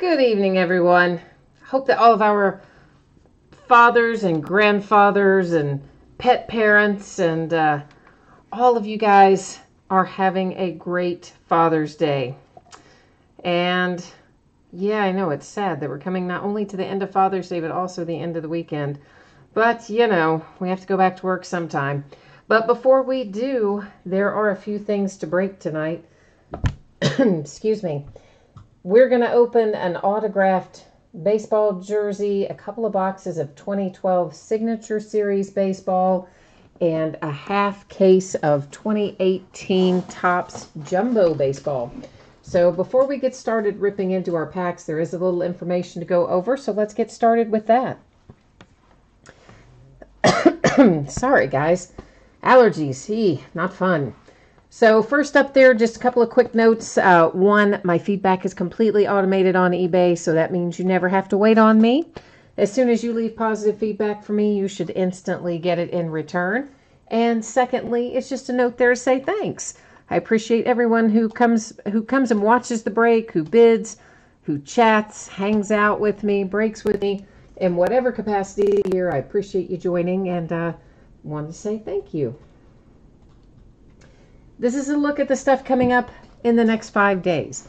Good evening, everyone. Hope that all of our fathers and grandfathers and pet parents and all of you guys are having a great Father's Day. And yeah, I know it's sad that we're coming not only to the end of Father's Day, but also the end of the weekend. But, you know, we have to go back to work sometime. But before we do, there are a few things to break tonight. Excuse me. We're going to open an autographed baseball jersey, a couple of boxes of 2012 Signature Series baseball, and a half case of 2018 Topps Jumbo baseball. So before we get started ripping into our packs, there is a little information to go over, so let's get started with that. Sorry, guys. Allergies, not fun. So first up there, just a couple of quick notes. One, my feedback is completely automated on eBay, so that means you never have to wait on me. As soon as you leave positive feedback for me, you should instantly get it in return. And secondly, it's just a note there to say thanks. I appreciate everyone who comes and watches the break, who bids, who chats, hangs out with me, breaks with me in whatever capacity here. I appreciate you joining and wanted to say thank you. This is a look at the stuff coming up in the next 5 days.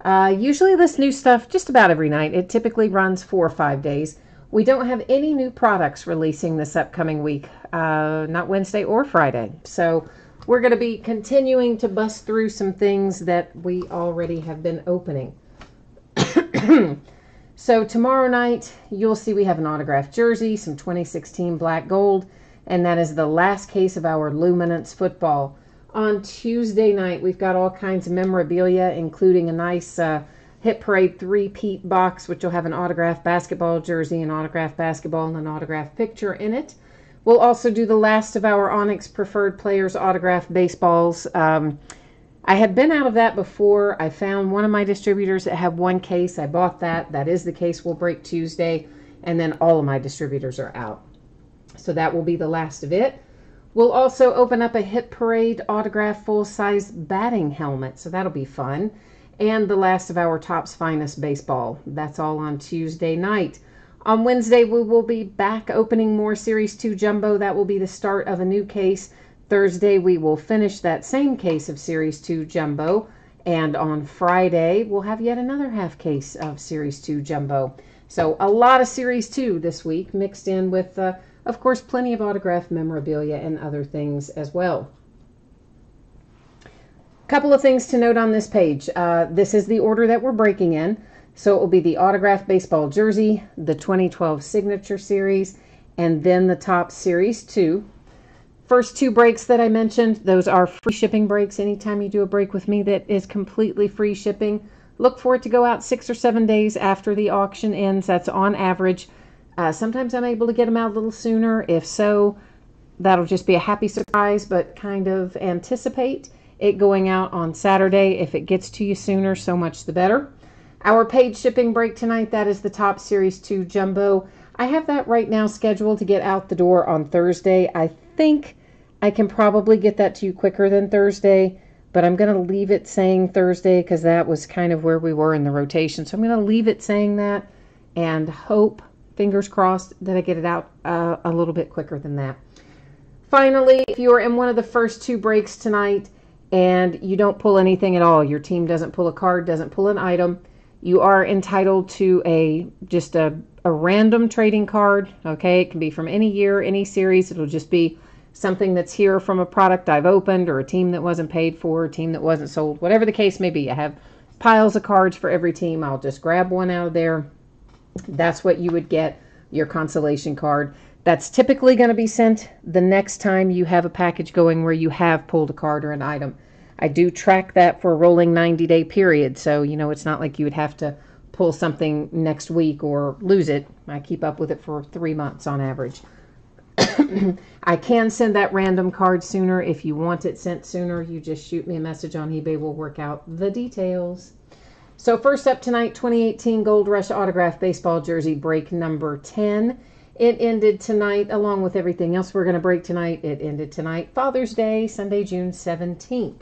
Usually this new stuff just about every night. It typically runs 4 or 5 days. We don't have any new products releasing this upcoming week, not Wednesday or Friday. So we're going to be continuing to bust through some things that we already have been opening. So tomorrow night, you'll see we have an autographed jersey, some 2016 black gold, and that is the last case of our Luminance football. On Tuesday night, we've got all kinds of memorabilia, including a nice Hit Parade 3-peat box, which will have an autographed basketball jersey, an autographed basketball, and an autographed picture in it. We'll also do the last of our Onyx Preferred Players autographed baseballs. I had been out of that before. I found one of my distributors that had one case. I bought that. That is the case we'll break Tuesday, and then all of my distributors are out. So that will be the last of it. We'll also open up a Hit Parade autographed full-size batting helmet, so that'll be fun. And the last of our Topps Finest baseball. That's all on Tuesday night. On Wednesday, we will be back opening more Series 2 Jumbo. That will be the start of a new case. Thursday, we will finish that same case of Series 2 Jumbo. And on Friday, we'll have yet another half case of Series 2 Jumbo. So a lot of Series 2 this week, mixed in with of course, plenty of autographed memorabilia and other things as well. Couple of things to note on this page. This is the order that we're breaking in. So it will be the autographed baseball jersey, the 2012 Signature Series, and then the Topps Series 2. First 2 breaks that I mentioned, those are free shipping breaks. Anytime you do a break with me that is completely free shipping, look for it to go out 6 or 7 days after the auction ends. That's on average. Sometimes I'm able to get them out a little sooner. If so, that'll just be a happy surprise, but kind of anticipate it going out on Saturday. If it gets to you sooner, so much the better. Our paid shipping break tonight, that is the Topps Series 2 Jumbo. I have that right now scheduled to get out the door on Thursday. I think I can probably get that to you quicker than Thursday, but I'm going to leave it saying Thursday because that was kind of where we were in the rotation. So I'm going to leave it saying that and hope, fingers crossed, that I get it out a little bit quicker than that. Finally, if you are in one of the first 2 breaks tonight and you don't pull anything at all, your team doesn't pull a card, doesn't pull an item, you are entitled to just a random trading card. Okay, it can be from any year, any series. It'll just be something that's here from a product I've opened or a team that wasn't paid for, a team that wasn't sold, whatever the case may be. I have piles of cards for every team. I'll just grab one out of there. That's what you would get, your consolation card. That's typically going to be sent the next time you have a package going where you have pulled a card or an item. I do track that for a rolling 90-day period, so you know it's not like you would have to pull something next week or lose it. I keep up with it for 3 months on average. I can send that random card sooner. If you want it sent sooner, you just shoot me a message on eBay. We'll work out the details. So first up tonight, 2018 Gold Rush autographed baseball jersey break number 10. It ended tonight, along with everything else we're going to break tonight. It ended tonight, Father's Day, Sunday, June 17th.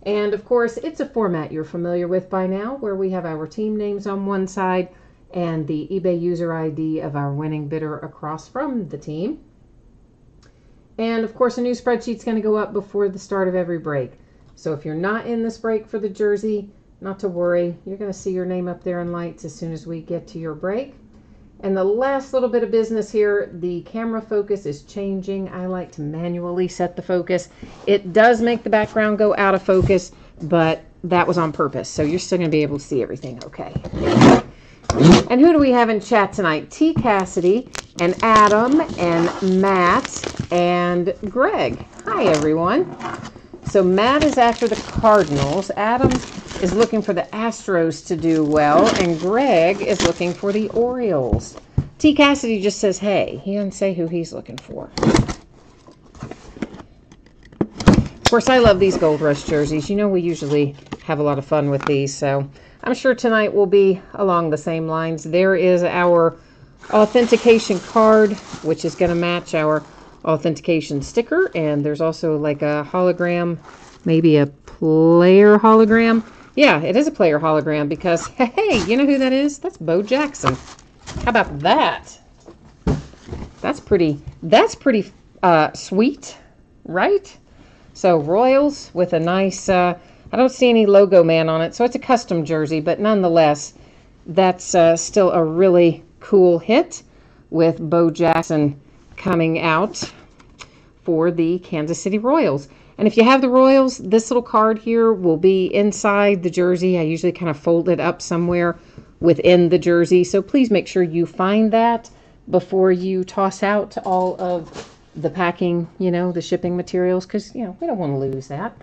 And of course, it's a format you're familiar with by now, where we have our team names on one side and the eBay user ID of our winning bidder across from the team. And of course, a new spreadsheet's going to go up before the start of every break. So if you're not in this break for the jersey, not to worry. You're going to see your name up there in lights as soon as we get to your break. And the last little bit of business here, the camera focus is changing. I like to manually set the focus. It does make the background go out of focus, but that was on purpose. So you're still going to be able to see everything okay. And who do we have in chat tonight? T. Cassidy and Adam and Matt and Greg. Hi, everyone. So Matt is after the Cardinals. Adam is looking for the Astros to do well. And Greg is looking for the Orioles. T. Cassidy just says, hey. He doesn't say who he's looking for. Of course, I love these Gold Rush jerseys. You know we usually have a lot of fun with these. So I'm sure tonight will be along the same lines. There is our authentication card, which is going to match our authentication sticker. And there's also like a hologram, maybe a player hologram. Yeah, it is a player hologram because, hey, you know who that is? That's Bo Jackson. How about that? That's pretty sweet, right? So Royals with a nice, I don't see any logo man on it, so it's a custom jersey, but nonetheless, that's still a really cool hit with Bo Jackson coming out for the Kansas City Royals. And if you have the Royals, this little card here will be inside the jersey. I usually kind of fold it up somewhere within the jersey. So please make sure you find that before you toss out all of the packing, you know, the shipping materials, because, you know, we don't want to lose that.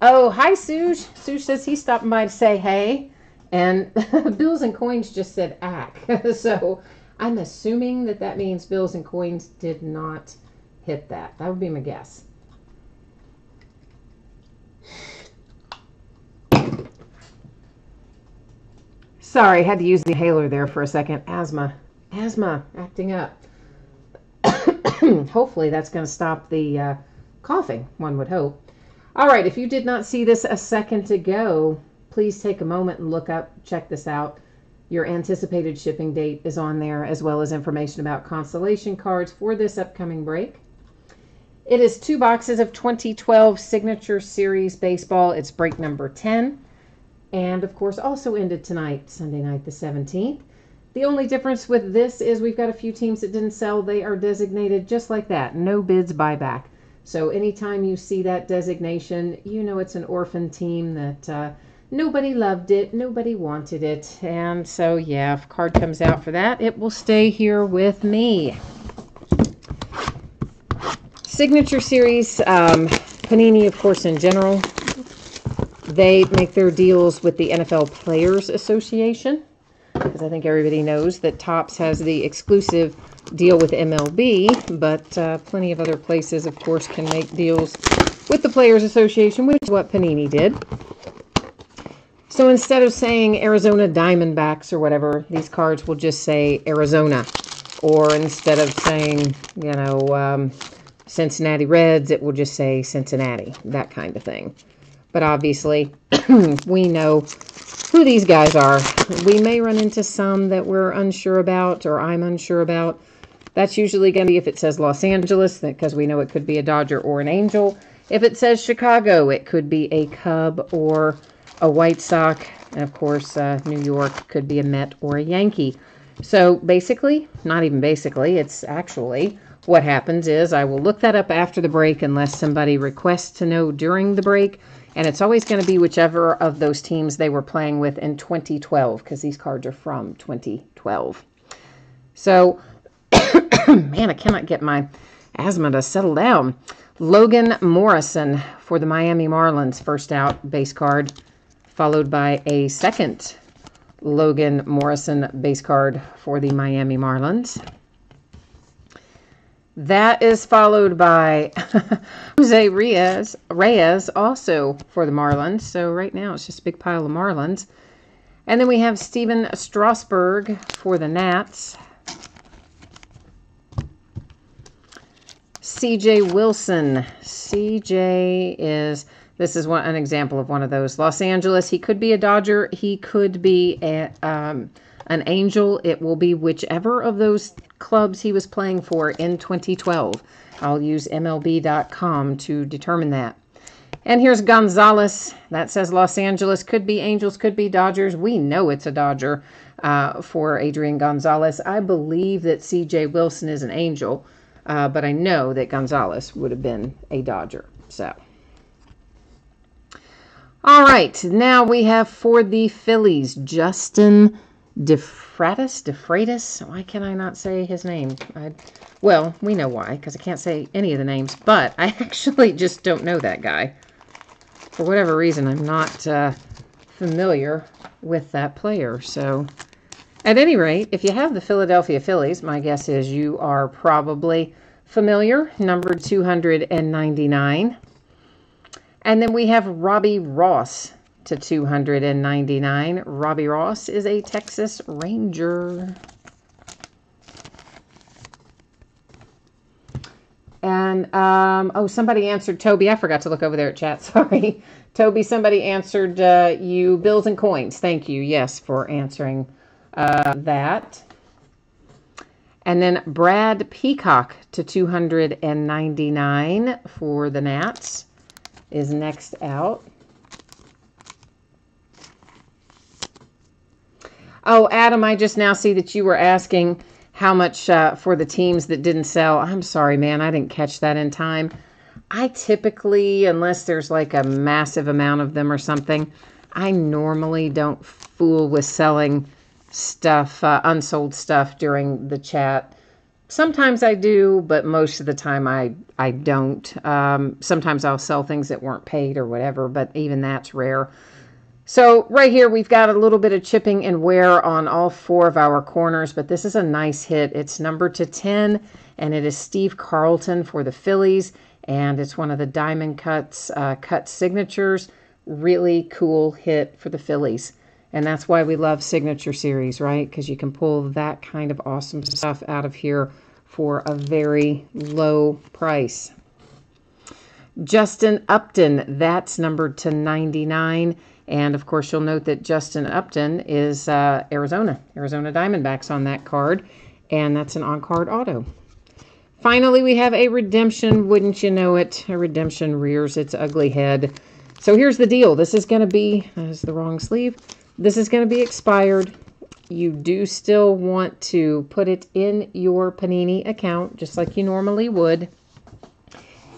Oh, hi, Suj. Suj says he's stopping by to say hey. And Bills and Coins just said ack. So I'm assuming that that means Bills and Coins did not hit that. That would be my guess. Sorry, had to use the inhaler there for a second. Asthma acting up. Hopefully that's going to stop the coughing, one would hope. All right, if you did not see this a second ago, please take a moment and look up, check this out. Your anticipated shipping date is on there, as well as information about consolation cards for this upcoming break. It is 2 boxes of 2012 Signature Series Baseball. It's break number 10. And, of course, also ended tonight, Sunday night the 17th. The only difference with this is we've got a few teams that didn't sell. They are designated just like that. No bids, buyback. So anytime you see that designation, you know it's an orphan team that nobody loved it, nobody wanted it. And so, yeah, if a card comes out for that, it will stay here with me. Signature Series, Panini, of course, in general, they make their deals with the NFL Players Association, because I think everybody knows that Topps has the exclusive deal with MLB, but plenty of other places, of course, can make deals with the Players Association, which is what Panini did. So instead of saying Arizona Diamondbacks or whatever, these cards will just say Arizona. Or instead of saying, you know, Cincinnati Reds, it will just say Cincinnati, that kind of thing. But obviously, we know who these guys are. We may run into some that we're unsure about, or I'm unsure about. That's usually going to be if it says Los Angeles, because we know it could be a Dodger or an Angel. If it says Chicago, it could be a Cub or a White Sox. And of course, New York could be a Met or a Yankee. So basically, not even basically, it's actually what happens is I will look that up after the break unless somebody requests to know during the break. And it's always going to be whichever of those teams they were playing with in 2012, because these cards are from 2012. So, man, I cannot get my asthma to settle down. Logan Morrison for the Miami Marlins, first out base card, followed by a second Logan Morrison base card for the Miami Marlins. That is followed by Jose Reyes also for the Marlins. So right now it's just a big pile of Marlins. And then we have Steven Strasburg for the Nats. C.J. Wilson. C.J. this is an example of one of those. Los Angeles, he could be a Dodger. He could be an Angel. It will be whichever of those clubs he was playing for in 2012. I'll use MLB.com to determine that. And here's Gonzalez. That says Los Angeles. Could be Angels, could be Dodgers. We know it's a Dodger for Adrian Gonzalez. I believe that C.J. Wilson is an Angel, but I know that Gonzalez would have been a Dodger. So, all right. Now we have for the Phillies, Justin DeFreitas. Why can I not say his name? Well, we know why, because I can't say any of the names, but I actually just don't know that guy. For whatever reason, I'm not familiar with that player. So, at any rate, if you have the Philadelphia Phillies, my guess is you are probably familiar, number 299. And then we have Robbie Ross to 299. Robbie Ross is a Texas Ranger. And, somebody answered Toby. I forgot to look over there at chat. Sorry. Toby, somebody answered you Bills and Coins. Thank you, yes, for answering that. And then Brad Peacock to 299 for the Nats is next out. Oh, Adam, I just now see that you were asking how much for the teams that didn't sell. I'm sorry, man. I didn't catch that in time. I typically, unless there's like a massive amount of them or something, I normally don't fool with selling stuff, unsold stuff during the chat. Sometimes I do, but most of the time I don't. Sometimes I'll sell things that weren't paid or whatever, but even that's rare. So right here, we've got a little bit of chipping and wear on all four of our corners, but this is a nice hit. It's number to 10, and it is Steve Carlton for the Phillies, and it's one of the Diamond Cuts cut signatures. Really cool hit for the Phillies, and that's why we love Signature Series, right? Because you can pull that kind of awesome stuff out of here for a very low price. Justin Upton, that's numbered to 99. And, of course, you'll note that Justin Upton is Arizona Diamondbacks on that card. And that's an on-card auto. Finally, we have a redemption. Wouldn't you know it? A redemption rears its ugly head. So here's the deal. This is going to be, that is the wrong sleeve. This is going to be expired. You do still want to put it in your Panini account, just like you normally would.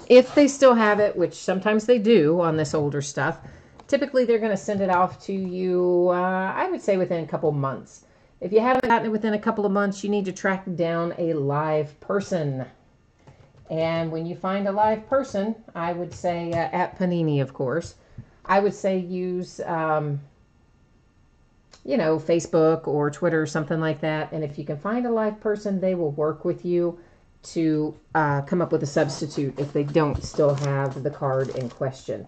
If they still have it, which sometimes they do on this older stuff, typically they're going to send it off to you, I would say, within a couple months. If you haven't gotten it within a couple of months, you need to track down a live person. And when you find a live person, I would say, at Panini, of course, I would say use, Facebook or Twitter or something like that. And if you can find a live person, they will work with you to come up with a substitute if they don't still have the card in question.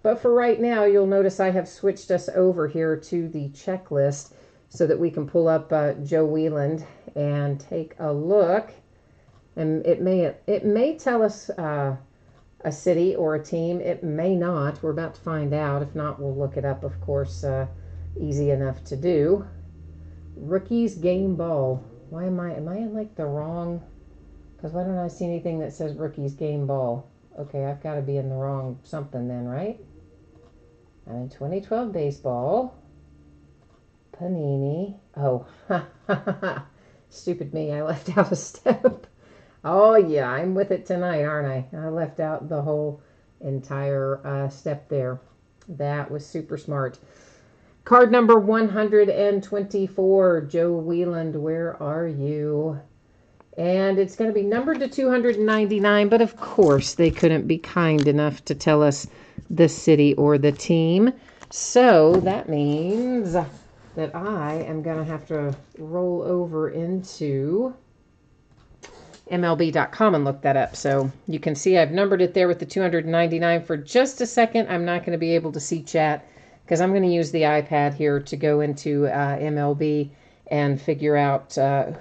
But for right now, you'll notice I have switched us over here to the checklist so that we can pull up Joe Wieland and take a look. And it may tell us a city or a team. It may not. We're about to find out. If not, we'll look it up, of course. Easy enough to do. Rookies game ball. Why am I in like the wrong? Because why don't I see anything that says rookies game ball? Okay, I've got to be in the wrong something then, right? I'm in 2012 baseball. Panini. Oh, stupid me. I left out a step. Oh, yeah, I'm with it tonight, aren't I? I left out the whole entire step there. That was super smart. Card number 124, Joe Wieland, where are you? And it's going to be numbered to 299, but of course they couldn't be kind enough to tell us the city or the team. So that means that I am going to have to roll over into MLB.com and look that up. So you can see I've numbered it there with the 299 for just a second. I'm not going to be able to see chat because I'm going to use the iPad here to go into MLB and figure out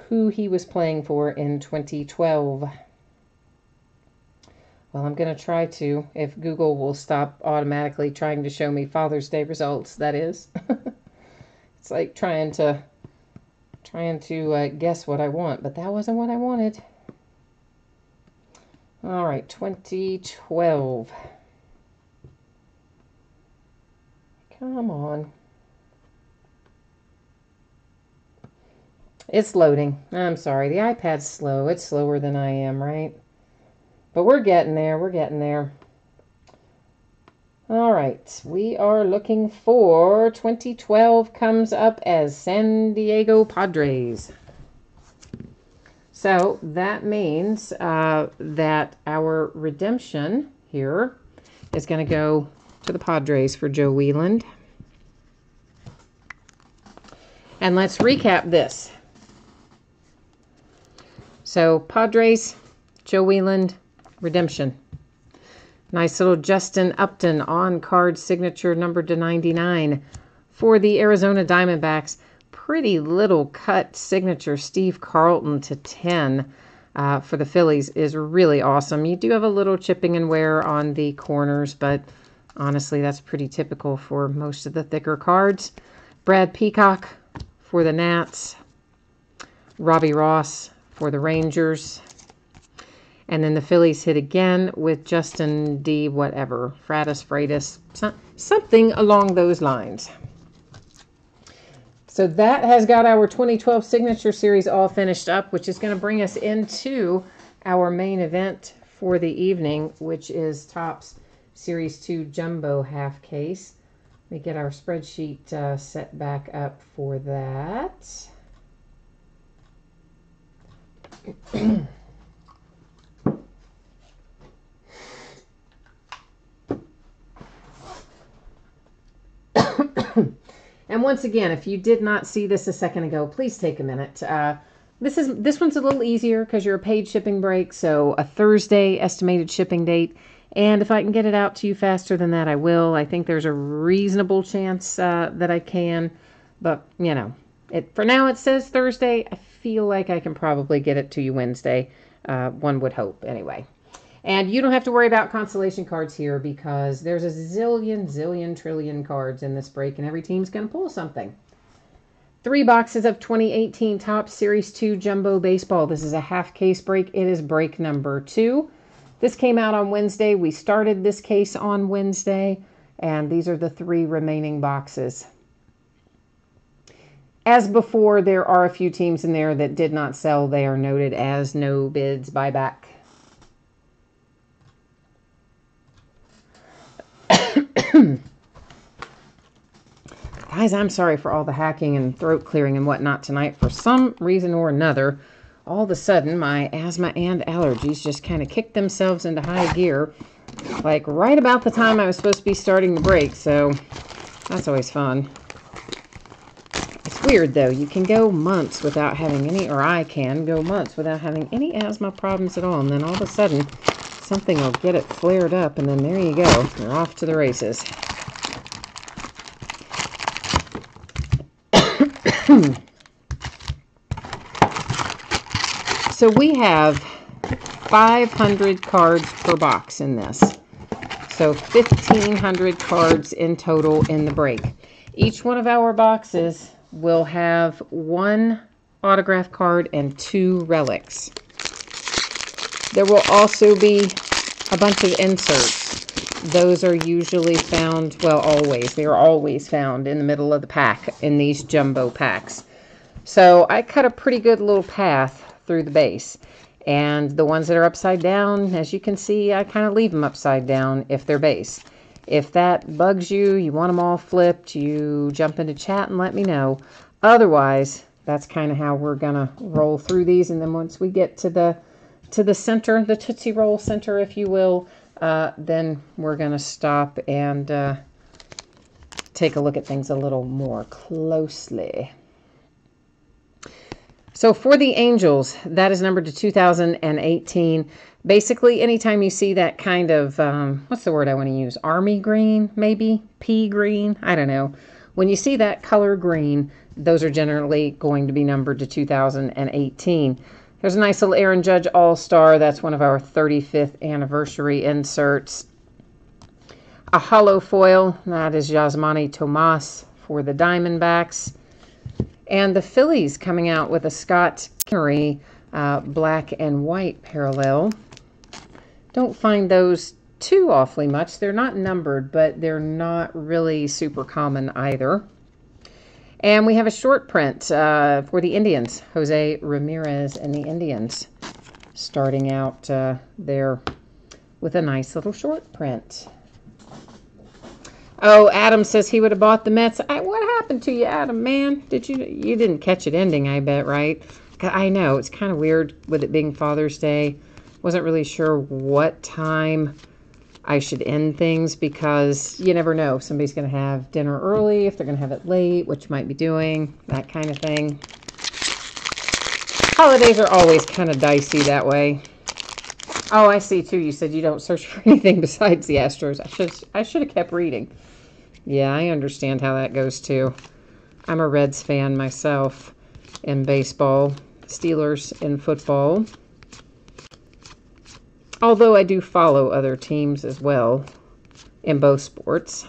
who he was playing for in 2012. Well, I'm going to try to, if Google will stop automatically trying to show me Father's Day results, that is. It's like trying to guess what I want, but that wasn't what I wanted. All right, 2012. Come on. It's loading. I'm sorry. The iPad's slow. It's slower than I am, right? But we're getting there. We're getting there. All right. We are looking for 2012 comes up as San Diego Padres. So that means that our redemption here is going to go to the Padres for Joe Wheeland. And let's recap this. So Padres, Joe Wheeland, redemption. Nice little Justin Upton on-card signature number /99 for the Arizona Diamondbacks. Pretty little cut signature Steve Carlton /10 for the Phillies is really awesome. You do have a little chipping and wear on the corners, but honestly, that's pretty typical for most of the thicker cards. Brad Peacock for the Nats. Robbie Ross for the Rangers. And then the Phillies hit again with Justin D. whatever. Freitas, something along those lines. So that has got our 2012 Signature Series all finished up, which is going to bring us into our main event for the evening, which is Topps Series 2 Jumbo Half Case. Let me get our spreadsheet set back up for that. And once again, if you did not see this a second ago, please take a minute. This one's a little easier because you're a paid shipping break, so a Thursday estimated shipping date. And if I can get it out to you faster than that, I will. I think there's a reasonable chance that I can. But, you know, for now it says Thursday. I feel like I can probably get it to you Wednesday. One would hope, anyway. And you don't have to worry about consolation cards here because there's a zillion, trillion cards in this break, and every team's going to pull something. 3 boxes of 2018 Topps Series 2 Jumbo Baseball. This is a half case break. It is break number 2. This came out on Wednesday. We started this case on Wednesday, and these are the 3 remaining boxes. As before, there are a few teams in there that did not sell. They are noted as no bids buyback. Guys, I'm sorry for all the hacking and throat clearing and whatnot tonight. For some reason or another, all of a sudden, my asthma and allergies just kind of kicked themselves into high gear, like right about the time I was supposed to be starting the break, so that's always fun. It's weird, though. You can go months without having any, or I can go months without having any asthma problems at all, and then all of a sudden, something will get it flared up, and then there you go. You're off to the races. So we have 500 cards per box in this. So 1,500 cards in total in the break. Each one of our boxes will have 1 autograph card and 2 relics. There will also be a bunch of inserts. Those are usually found, well, always. They are always found in the middle of the pack in these jumbo packs. So I cut a pretty good little path through the base. And the ones that are upside down, as you can see, I kind of leave them upside down if they're base. If that bugs you, you want them all flipped, you jump into chat and let me know. Otherwise, that's kind of how we're going to roll through these. And then once we get to the center, the Tootsie Roll center, if you will, then we're going to stop and take a look at things a little more closely. So for the Angels, that is numbered to 2018. Basically, anytime you see that kind of, what's the word I want to use? Army green, maybe? Pea green? I don't know. When you see that color green, those are generally going to be numbered to 2018. Here's a nice little Aaron Judge All-Star. That's one of our 35th anniversary inserts. A hollow foil. That is Yasmani Tomas for the Diamondbacks. And the Phillies coming out with a Scott Kingery black and white parallel. Don't find those too awfully much. They're not numbered, but they're not really super common either. And we have a short print for the Indians. Jose Ramirez and the Indians starting out there with a nice little short print. Oh, Adam says he would have bought the Mets. What happened to you, Adam, man? You didn't catch it ending, I bet, right? I know, it's kind of weird with it being Father's Day. Wasn't really sure what time I should end things because you never know. If somebody's going to have dinner early, if they're going to have it late, what you might be doing, that kind of thing. Holidays are always kind of dicey that way. Oh, I see, too. You said you don't search for anything besides the Astros. I should have kept reading. Yeah, I understand how that goes, too. I'm a Reds fan myself in baseball, Steelers in football. Although I do follow other teams as well in both sports.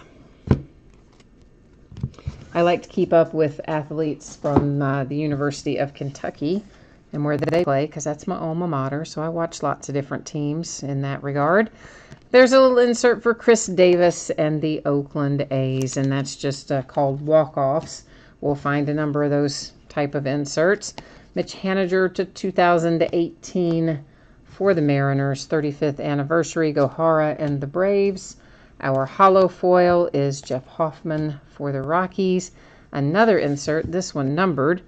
I like to keep up with athletes from the University of Kentucky and where they play because that's my alma mater. So I watch lots of different teams in that regard. There's a little insert for Chris Davis and the Oakland A's, and that's just called walk-offs. We'll find a number of those type of inserts. Mitch Haniger to 2018 for the Mariners, 35th anniversary, Gohara and the Braves. Our hollow foil is Jeff Hoffman for the Rockies. Another insert, this one numbered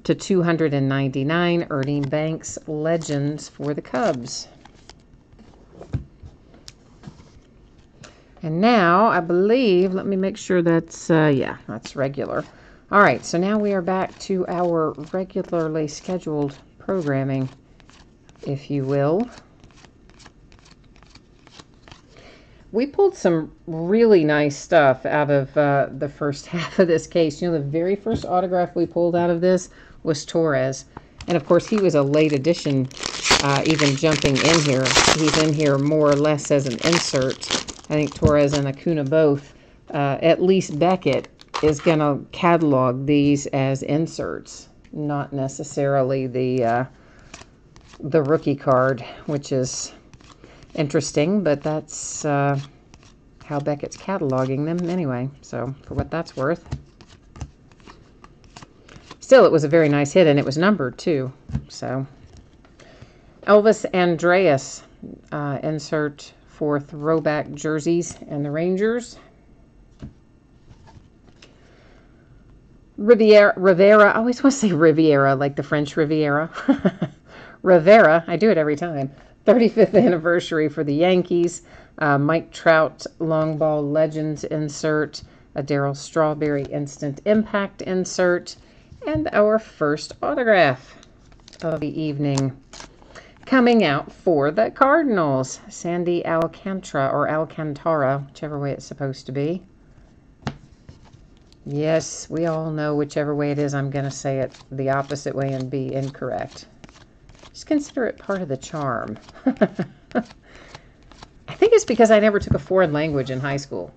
to 299, Ernie Banks Legends for the Cubs. And now, I believe, let me make sure that's, yeah, that's regular. All right, so now we are back to our regularly scheduled programming, if you will. We pulled some really nice stuff out of the first half of this case. You know, the very first autograph we pulled out of this was Torres. And, of course, he was a late addition, even jumping in here. He's in here more or less as an insert. I think Torres and Acuna both. At least Beckett is going to catalog these as inserts, not necessarily the rookie card, which is interesting, but that's how Beckett's cataloging them anyway, so for what that's worth. Still, it was a very nice hit, and it was numbered too. So Elvis Andreas insert for throwback jerseys and the Rangers. Rivera, I always want to say Riviera, like the French Riviera. Rivera, I do it every time. 35th anniversary for the Yankees. Mike Trout long ball legends insert. A Darryl Strawberry instant impact insert. And our first autograph of the evening. Coming out for the Cardinals. Sandy Alcantara, or Alcantara, whichever way it's supposed to be. Yes, we all know whichever way it is, I'm going to say it the opposite way and be incorrect. Just consider it part of the charm. I think it's because I never took a foreign language in high school.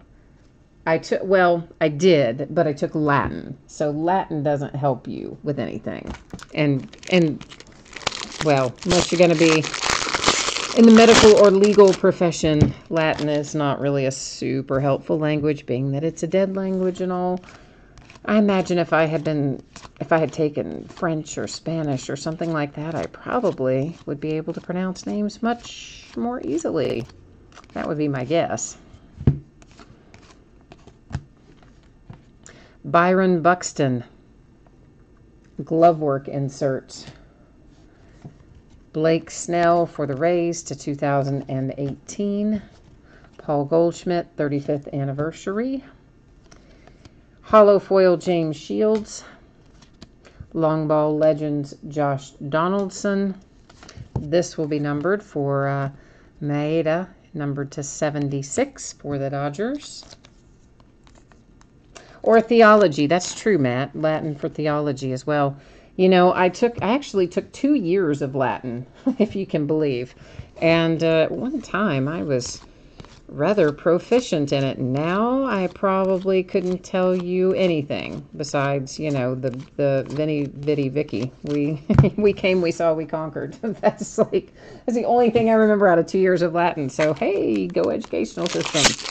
I did, but I took Latin. So Latin doesn't help you with anything. And well, unless you're going to be in the medical or legal profession, Latin is not really a super helpful language, being that it's a dead language and all. I imagine if I had taken French or Spanish or something like that, I probably would be able to pronounce names much more easily. That would be my guess. Byron Buxton, glove work inserts. Blake Snell for the Rays to 2018. Paul Goldschmidt, 35th anniversary. Hollow foil James Shields. Long ball legends Josh Donaldson. This will be numbered for Maeda, numbered to 76 for the Dodgers. Or theology, that's true, Matt. Latin for theology as well. You know, I actually took 2 years of Latin, if you can believe. And at one time I was rather proficient in it. Now I probably couldn't tell you anything besides, you know, the Veni Vidi Vici. We we came, we saw, we conquered. That's the only thing I remember out of 2 years of Latin. So hey, go educational systems.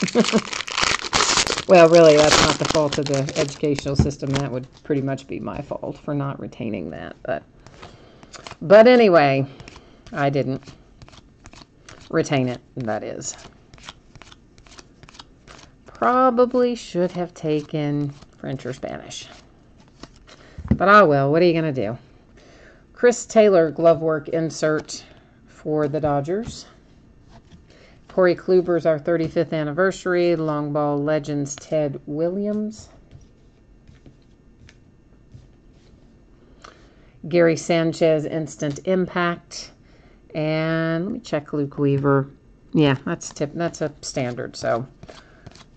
Well, really, that's not the fault of the educational system. That would pretty much be my fault for not retaining that. But anyway, I didn't retain it, that is. Probably should have taken French or Spanish. But oh well, what are you going to do? Chris Taylor glove work insert for the Dodgers. Corey Kluber's our 35th anniversary. Long ball legends Ted Williams. Gary Sanchez instant impact. And let me check Luke Weaver. Yeah, that's a standard. So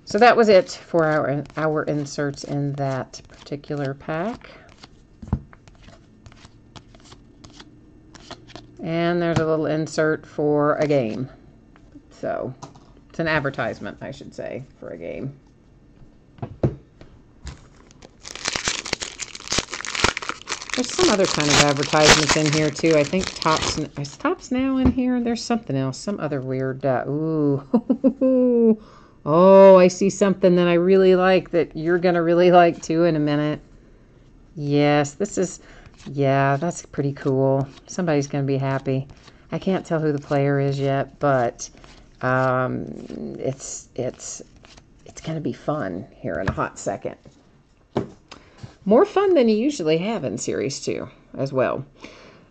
that was it for our inserts in that particular pack. And there's a little insert for a game. So it's an advertisement, I should say, for a game. There's some other kind of advertisements in here too. I think is Topps Now in here? There's something else, some other weird. Ooh, oh, I see something that I really like that you're gonna really like too in a minute. Yes, yeah, that's pretty cool. Somebody's gonna be happy. I can't tell who the player is yet, but it's going to be fun here in a hot second. More fun than you usually have in Series 2 as well.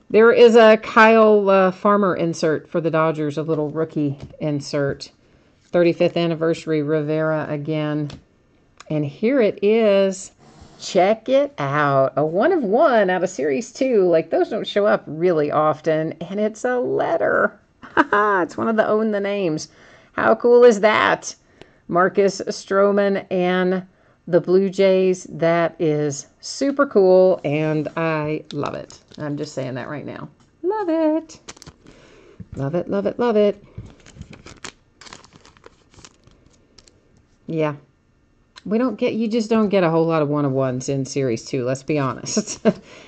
There is a Kyle Farmer insert for the Dodgers, a little rookie insert. 35th anniversary Rivera again. And here it is. Check it out. A 1 of 1 out of Series 2. Like, those don't show up really often. And it's a letter. It's one of the Own the Names. How cool is that? Marcus Stroman and the Blue Jays. That is super cool, and I love it. I'm just saying that right now. Love it. Love it, love it, love it. Yeah. You just don't get a whole lot of 1 of 1s in Series 2, let's be honest.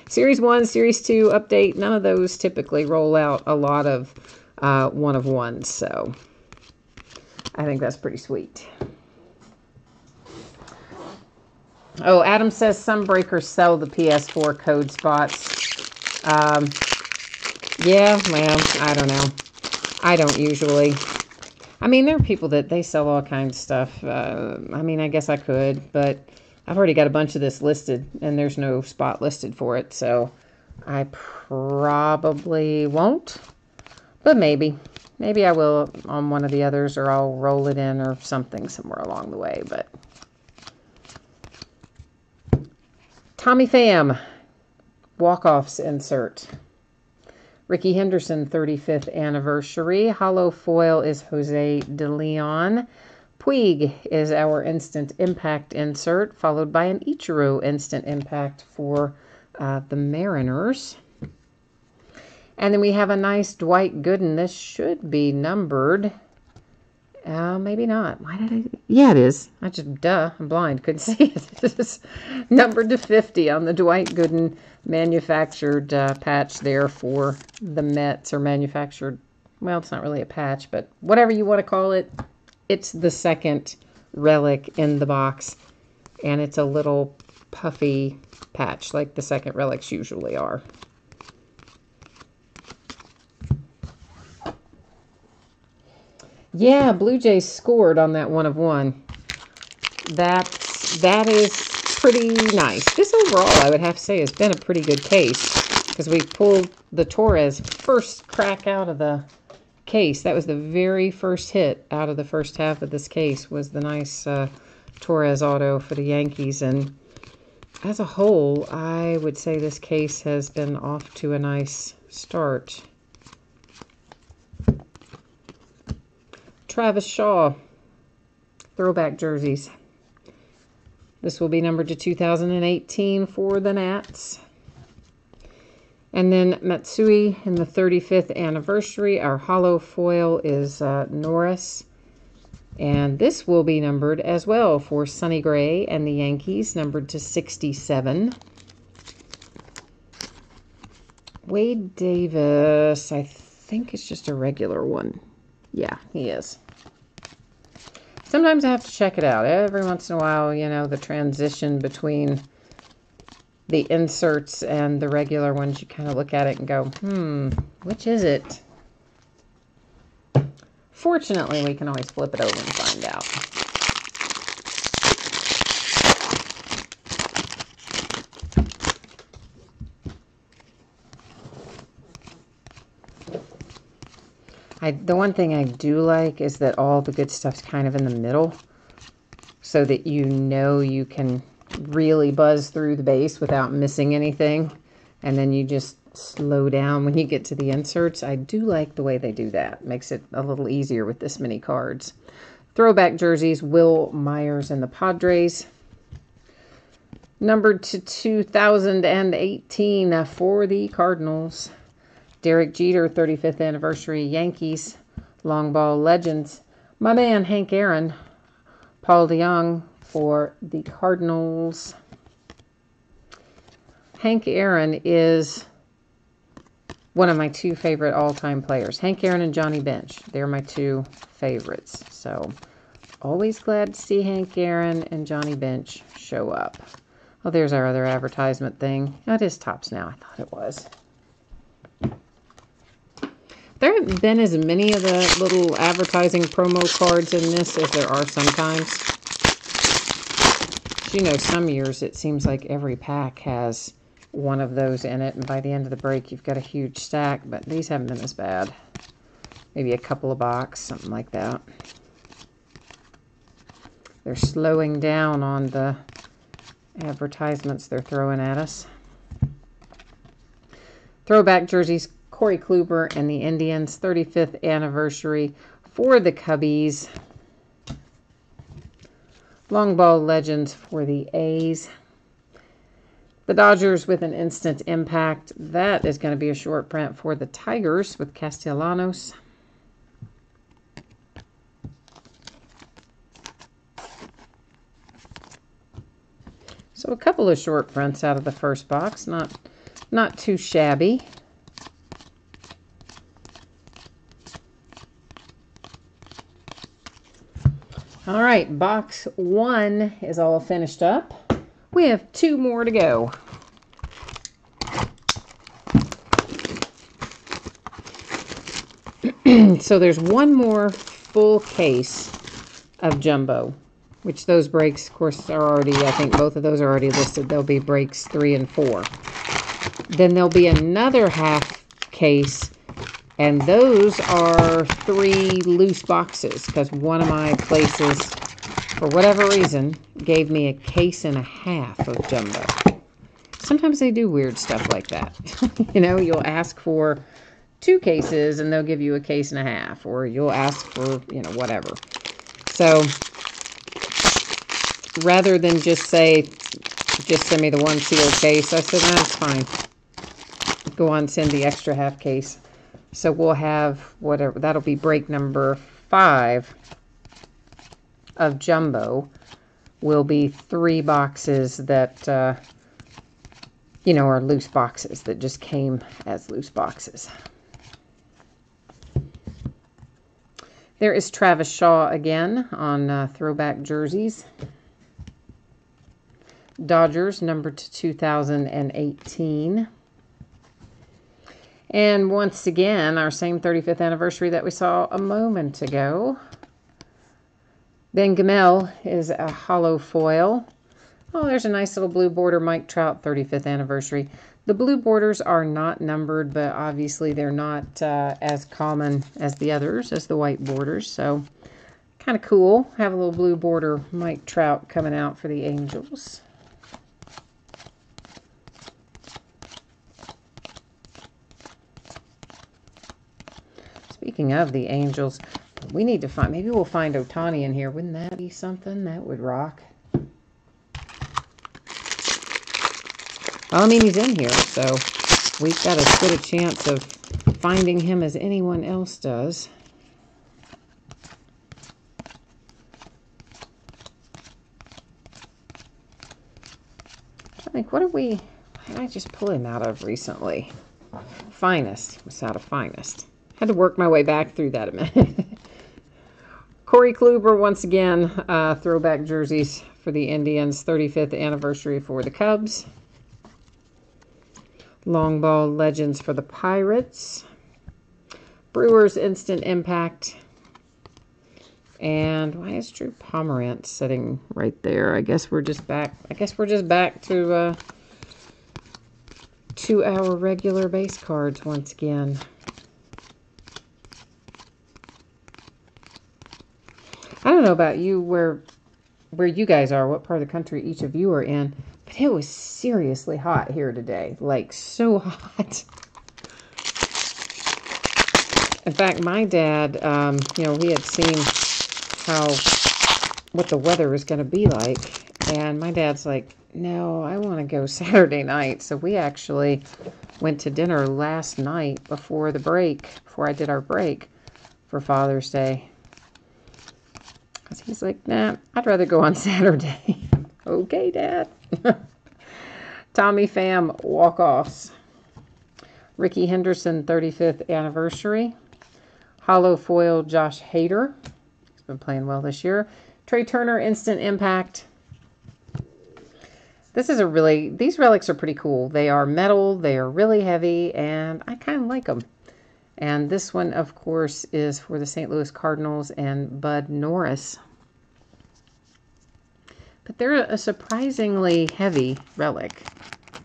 Series 1, Series 2, Update, none of those typically roll out a lot of 1 of 1s, so I think that's pretty sweet. Oh, Adam says some breakers sell the PS4 code spots. Yeah, well, I don't know. I don't usually. I mean, there are people that they sell all kinds of stuff. I mean, I guess I could, but I've already got a bunch of this listed, and there's no spot listed for it, so I probably won't. But maybe. Maybe I will on one of the others, or I'll roll it in or something somewhere along the way. But Tommy Pham, walk-offs insert. Ricky Henderson, 35th anniversary. Hollow foil is Jose De Leon. Puig is our instant impact insert, followed by an Ichiro instant impact for the Mariners. And then we have a nice Dwight Gooden. This should be numbered. Maybe not. Why did I? Yeah, it is. I'm blind. Couldn't see it. It's numbered to 50 on the Dwight Gooden manufactured patch there for the Mets, or manufactured. Well, it's not really a patch, but whatever you want to call it. It's the second relic in the box, and it's a little puffy patch like the second relics usually are. Yeah, Blue Jays scored on that 1 of 1. That is pretty nice. This overall, I would have to say, has been a pretty good case, because we pulled the Torres first crack out of the case. That was the very first hit out of the first half of this case, was the nice Torres auto for the Yankees. And as a whole, I would say this case has been off to a nice start. Travis Shaw, throwback jerseys. This will be numbered to 2018 for the Nats. And then Matsui in the 35th anniversary. Our hollow foil is Norris. And this will be numbered as well for Sonny Gray and the Yankees, numbered to 67. Wade Davis, I think it's just a regular one. Yeah, he is. Sometimes I have to check it out. Every once in a while, you know, the transition between the inserts and the regular ones, you kind of look at it and go, which is it? Fortunately, we can always flip it over and find out. The one thing I do like is that all the good stuff's kind of in the middle, so that you know you can really buzz through the base without missing anything, and then you just slow down when you get to the inserts. I do like the way they do that. Makes it a little easier with this many cards. Throwback jerseys, Will Myers and the Padres. Numbered to 2018 for the Cardinals. Derek Jeter, 35th anniversary, Yankees. Long ball legends. My man, Hank Aaron. Paul DeJong for the Cardinals. Hank Aaron is one of my two favorite all-time players. Hank Aaron and Johnny Bench. They're my two favorites. So, always glad to see Hank Aaron and Johnny Bench show up. Oh, there's our other advertisement thing. Oh, it is Topps now. I thought it was. There haven't been as many of the little advertising promo cards in this as there are sometimes. You know, some years it seems like every pack has one of those in it, and by the end of the break you've got a huge stack, but these haven't been as bad. Maybe a couple of box, something like that. They're slowing down on the advertisements they're throwing at us. Throwback jerseys, Corey Kluber and the Indians, 35th anniversary for the Cubbies. Long ball legends for the A's. The Dodgers with an instant impact. That is going to be a short print for the Tigers with Castellanos. So a couple of short prints out of the first box. Not too shabby. All right, box one is all finished up. We have two more to go. So there's one more full case of jumbo, which those breaks, of course, are already, I think both of those are already listed. They'll be breaks 3 and 4. Then there'll be another half case, and those are 3 loose boxes, because one of my places, for whatever reason, gave me a case and a half of jumbo. Sometimes they do weird stuff like that. You know, you'll ask for 2 cases and they'll give you a case and a half, or you'll ask for, you know, whatever. So rather than just say, just send me the one sealed case, I said, that's fine. Go on, send the extra half case. So we'll have whatever, that'll be break number 5 of jumbo. Will be 3 boxes that, you know, are loose boxes that just came as loose boxes. There is Travis Shaw again on throwback jerseys. Dodgers, numbered to 2018. And once again, our same 35th anniversary that we saw a moment ago. Ben Gamel is a hollow foil. Oh, there's a nice little blue border, Mike Trout, 35th anniversary. The blue borders are not numbered, but obviously they're not as common as the others, as the white borders. So, kind of cool. Have a little blue border Mike Trout coming out for the Angels. Speaking of the Angels, we need to find, maybe we'll find Ohtani in here. Wouldn't that be something? That would rock. Well, I mean, he's in here, so we've got as good a chance of finding him as anyone else does. I think, what did I just pull him out of recently? Finest. It was out of Finest. Had to work my way back through that a minute. Corey Kluber, once again, throwback jerseys for the Indians. 35th anniversary for the Cubs. Long ball legends for the Pirates. Brewers instant impact. And why is Drew Pomerantz sitting right there? I guess we're just back. To our regular base cards once again. I don't know about you, where you guys are, what part of the country each of you are in, but it was seriously hot here today. Like, so hot. In fact, my dad, he had seen what the weather was going to be like, and my dad's like, no, I want to go Saturday night. So we actually went to dinner last night before I did our break for Father's Day. Because he's like, nah, I'd rather go on Saturday. Okay, Dad. Tommy Pham walk-offs. Ricky Henderson, 35th anniversary. Hollow foil Josh Hader. He's been playing well this year. Trey Turner, instant impact. These relics are pretty cool. They are metal, they are really heavy, and I kind of like them. And this one, of course, is for the St. Louis Cardinals and Bud Norris. But they're a surprisingly heavy relic,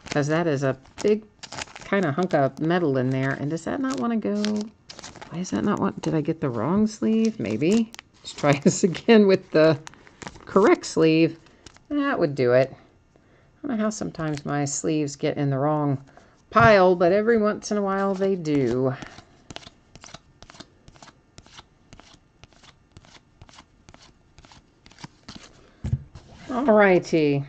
because that is a big kind of hunk of metal in there. And does that not want to go? Why is that not want? Did I get the wrong sleeve? Maybe. Let's try this again with the correct sleeve. That would do it. I don't know how sometimes my sleeves get in the wrong pile, but every once in a while they do. Alrighty.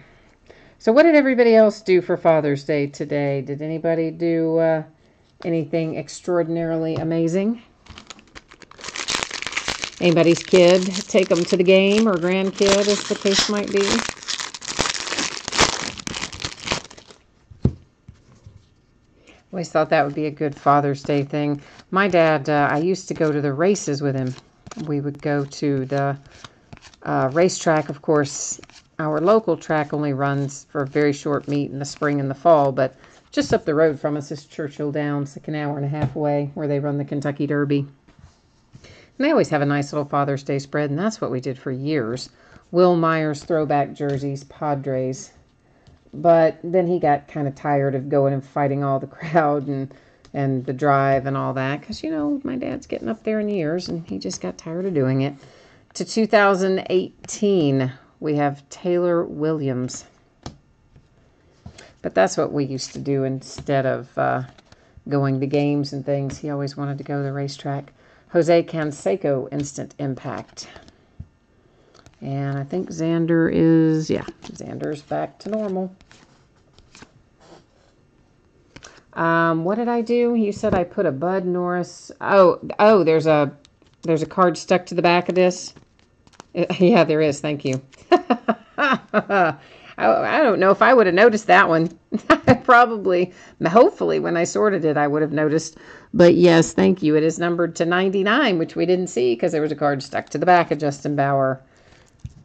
So what did everybody else do for Father's Day today? Did anybody do anything extraordinarily amazing? Anybody's kid take them to the game, or grandkid, as the case might be? Always thought that would be a good Father's Day thing. My dad, I used to go to the races with him. We would go to the racetrack. Of course, our local track only runs for a very short meet in the spring and the fall, but just up the road from us is Churchill Downs, like an hour and a half away, where they run the Kentucky Derby. And they always have a nice little Father's Day spread, and that's what we did for years. Will Myers throwback jerseys, Padres. But then he got kind of tired of going and fighting all the crowd and the drive and all that. Because, my dad's getting up there in years, and he just got tired of doing it. To 2018, we have Taylor Williams. But that's what we used to do instead of going to games and things. He always wanted to go to the racetrack. Jose Canseco, instant impact. And I think Xander's back to normal. What did I do? You said I put a Bud Norris. Oh, there's a card stuck to the back of this. Yeah, there is. Thank you. I don't know if I would have noticed that one. Hopefully, when I sorted it, I would have noticed. But yes, thank you. It is numbered to 99, which we didn't see because there was a card stuck to the back of Justin Bauer.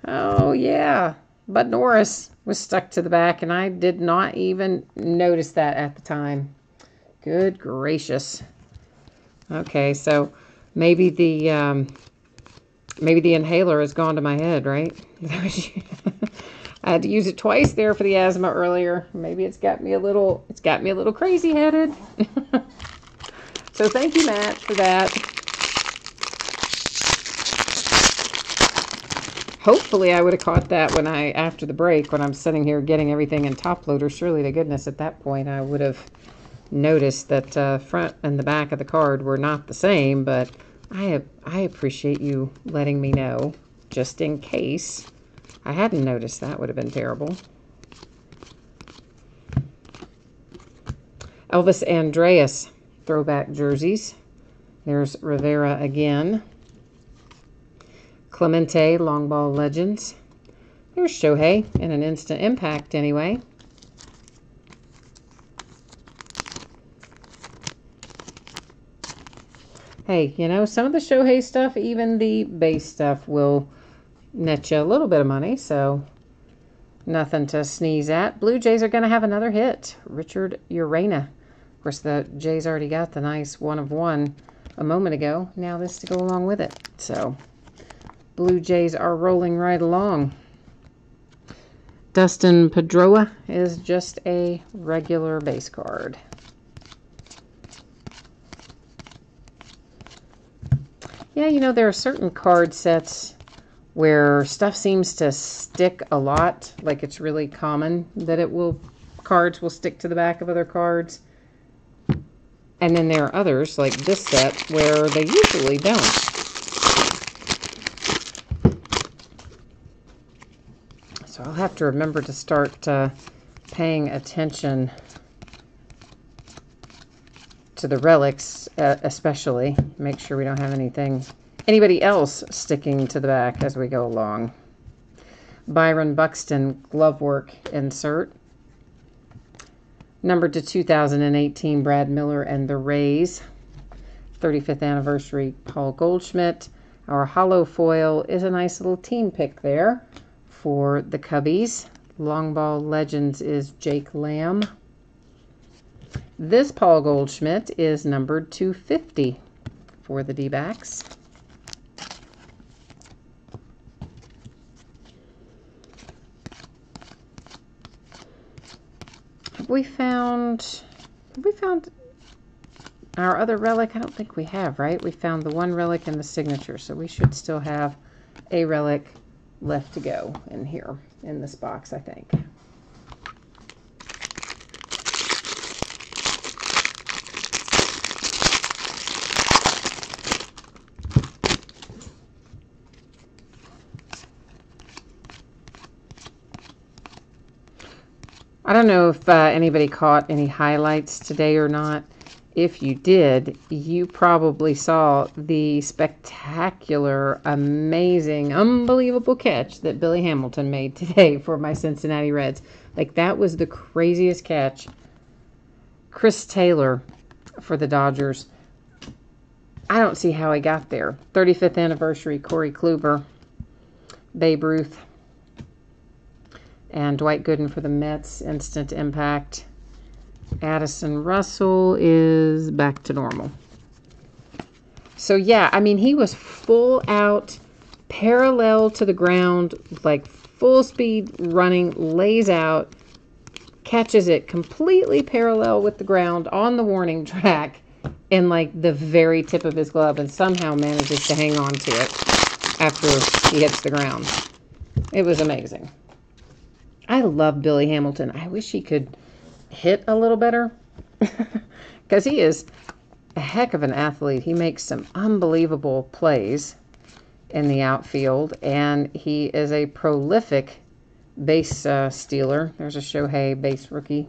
Oh, yeah. Bud Norris was stuck to the back, and I did not even notice that at the time. Good gracious. Okay, so maybe the inhaler has gone to my head, right? I had to use it twice there for the asthma earlier. Maybe it's got me a little crazy-headed. So thank you, Matt, for that. Hopefully I would have caught that after the break, when I'm sitting here getting everything in top loader. Surely to goodness at that point I would have noticed that front and the back of the card were not the same, but I appreciate you letting me know, just in case I hadn't noticed. That would have been terrible. Elvis Andreas throwback jerseys. There's Rivera again. Clemente long ball legends. There's Shohei in an instant impact anyway. Hey, you know, some of the Shohei stuff, even the base stuff, will net you a little bit of money, so nothing to sneeze at. Blue Jays are going to have another hit. Richard Urena. Of course, the Jays already got the nice 1 of 1 a moment ago. Now this to go along with it. So, Blue Jays are rolling right along. Dustin Pedroia is just a regular base card. Yeah, you know, there are certain card sets where stuff seems to stick a lot. Like it's really common that cards will stick to the back of other cards. And then there are others, like this set, where they usually don't. So I'll have to remember to start paying attention to the relics, especially. Make sure we don't have anybody else sticking to the back as we go along. Byron Buxton glove work insert. Numbered to 2018, Brad Miller and the Rays. 35th anniversary, Paul Goldschmidt. Our hollow foil is a nice little team pick there for the Cubbies. Long ball legends is Jake Lamb. This Paul Goldschmidt is numbered 250 for the D-backs. Have we found our other relic? I don't think we have, right? We found the one relic and the signature, so we should still have a relic left to go in here in this box, I think. I don't know if anybody caught any highlights today or not. If you did, you probably saw the spectacular, amazing, unbelievable catch that Billy Hamilton made today for my Cincinnati Reds. Like, that was the craziest catch. Chris Taylor for the Dodgers. I don't see how he got there. 35th anniversary, Corey Kluber, Babe Ruth, and Dwight Gooden for the Mets, instant impact. Addison Russell is back to normal. So, yeah, I mean, he was full out, parallel to the ground, like full speed running, lays out, catches it completely parallel with the ground on the warning track in like the very tip of his glove, and somehow manages to hang on to it after he hits the ground. It was amazing. I love Billy Hamilton. I wish he could hit a little better because he is a heck of an athlete. He makes some unbelievable plays in the outfield, and he is a prolific base stealer. There's a Shohei base rookie.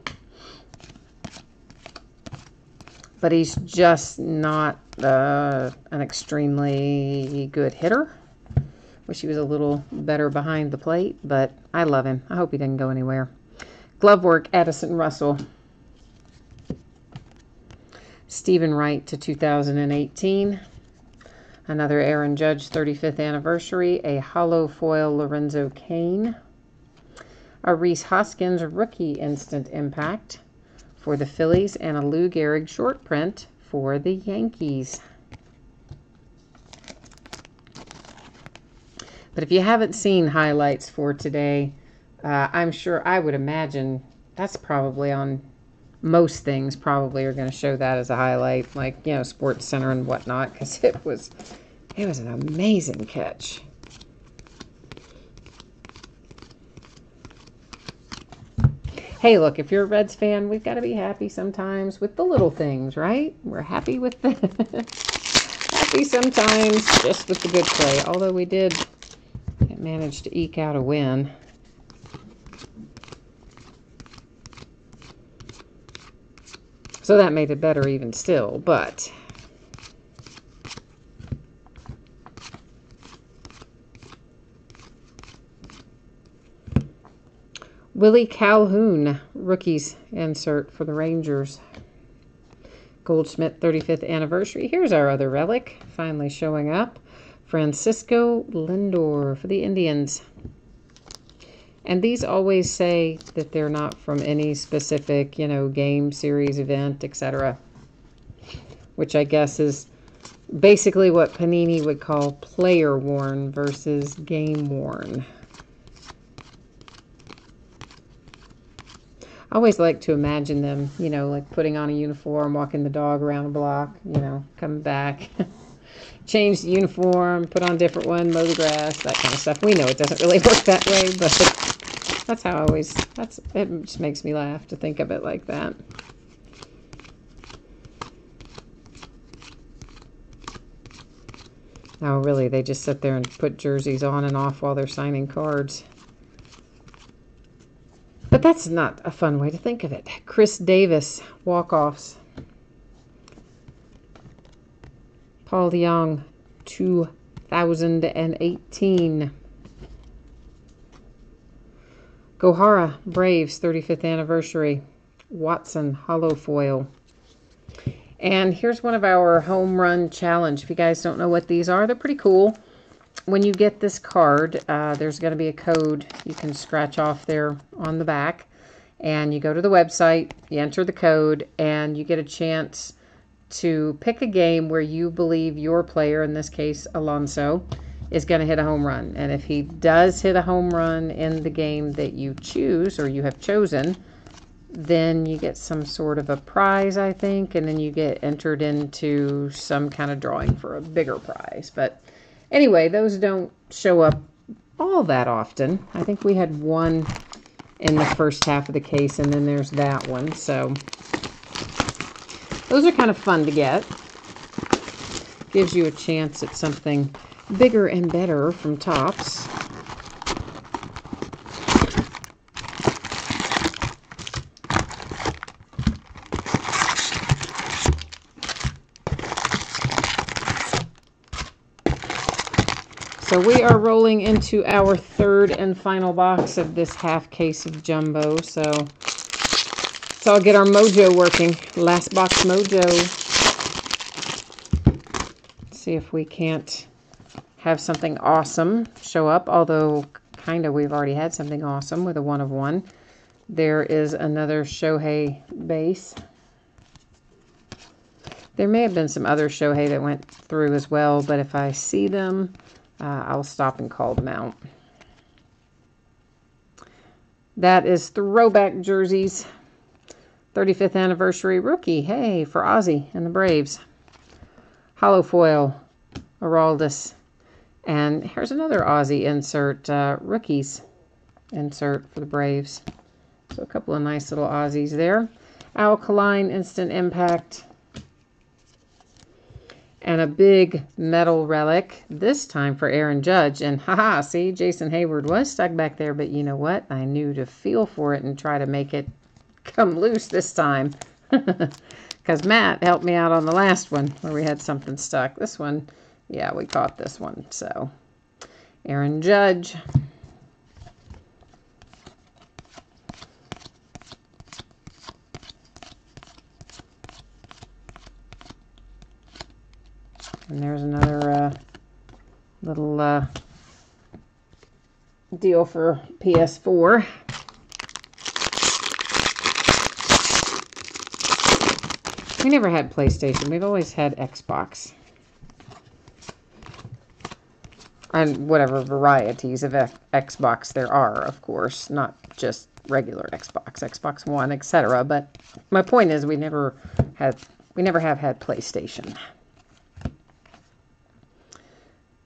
But he's just not an extremely good hitter. Wish he was a little better behind the plate, but I love him. I hope he didn't go anywhere. Glove work, Addison Russell. Stephen Wright to 2018. Another Aaron Judge 35th anniversary. A hollow foil Lorenzo Cain. A Rhys Hoskins rookie instant impact for the Phillies. And a Lou Gehrig short print for the Yankees. But if you haven't seen highlights for today, I'm sure, I would imagine that's probably on most things, probably are going to show that as a highlight, like, you know, Sports Center and whatnot, because it was an amazing catch. Hey, look, if you're a Reds fan, we've got to be happy sometimes with the little things, right? We're happy with the happy sometimes just with the good play, although we did manage to eke out a win. So that made it better even still, but Willie Calhoun, rookies insert for the Rangers. Goldschmidt 35th anniversary. Here's our other relic, finally showing up. Francisco Lindor for the Indians. And these always say that they're not from any specific, game, series, event, etc. Which I guess is basically what Panini would call player worn versus game worn. I always like to imagine them, like putting on a uniform, walking the dog around the block, coming back, change the uniform, put on a different one, mow the grass, that kind of stuff. We know it doesn't really work that way, but that's how I always, it just makes me laugh to think of it like that. No, really, they just sit there and put jerseys on and off while they're signing cards. But that's not a fun way to think of it. Chris Davis, walk-offs. Paul Young, 2018. Gohara, Braves, 35th anniversary. Watson, hollow foil. And here's one of our home run challenge. If you guys don't know what these are, they're pretty cool. When you get this card, there's going to be a code you can scratch off there on the back. And you go to the website, you enter the code, and you get a chance to pick a game where you believe your player, in this case Alonso, is going to hit a home run. And if he does hit a home run in the game that you choose or you have chosen, then you get some sort of a prize, I think, and then you get entered into some kind of drawing for a bigger prize. But anyway, those don't show up all that often. I think we had one in the first half of the case, and then there's that one. So those are kind of fun to get. Gives you a chance at something bigger and better from Topps. So we are rolling into our third and final box of this half case of jumbo. So I'll get our mojo working. Last box mojo. See if we can't have something awesome show up. Although, kind of, we've already had something awesome with a 1 of 1. There is another Shohei base. There may have been some other Shohei that went through as well, but if I see them, I'll stop and call them out. That is throwback jerseys. 35th anniversary rookie. Hey, for Ozzie and the Braves. Hollow foil. Aroldis. And here's another Ozzie insert. Rookies insert for the Braves. So a couple of nice little Aussies there. Alkaline Instant Impact. And a big metal relic, this time for Aaron Judge. And haha, see, Jason Hayward was stuck back there, but you know what? I knew to feel for it and try to make it come loose this time. Because Matt helped me out on the last one where we had something stuck. This one, yeah, we caught this one. So, Aaron Judge. And there's another little deal for PS4. We never had PlayStation. We've always had Xbox. And whatever varieties of Xbox there are, of course. Not just regular Xbox, Xbox One, etc. But my point is we never have had PlayStation.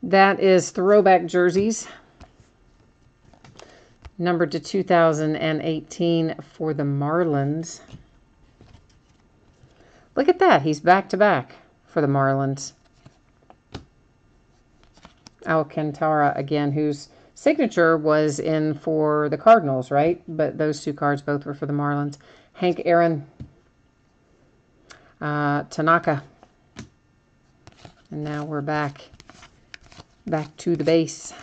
That is throwback jerseys. Numbered to 2018 for the Marlins. Look at that. He's back-to-back for the Marlins. Alcantara, again, whose signature was in for the Cardinals, right? But those two cards both were for the Marlins. Hank Aaron. Tanaka. And now we're back to the base.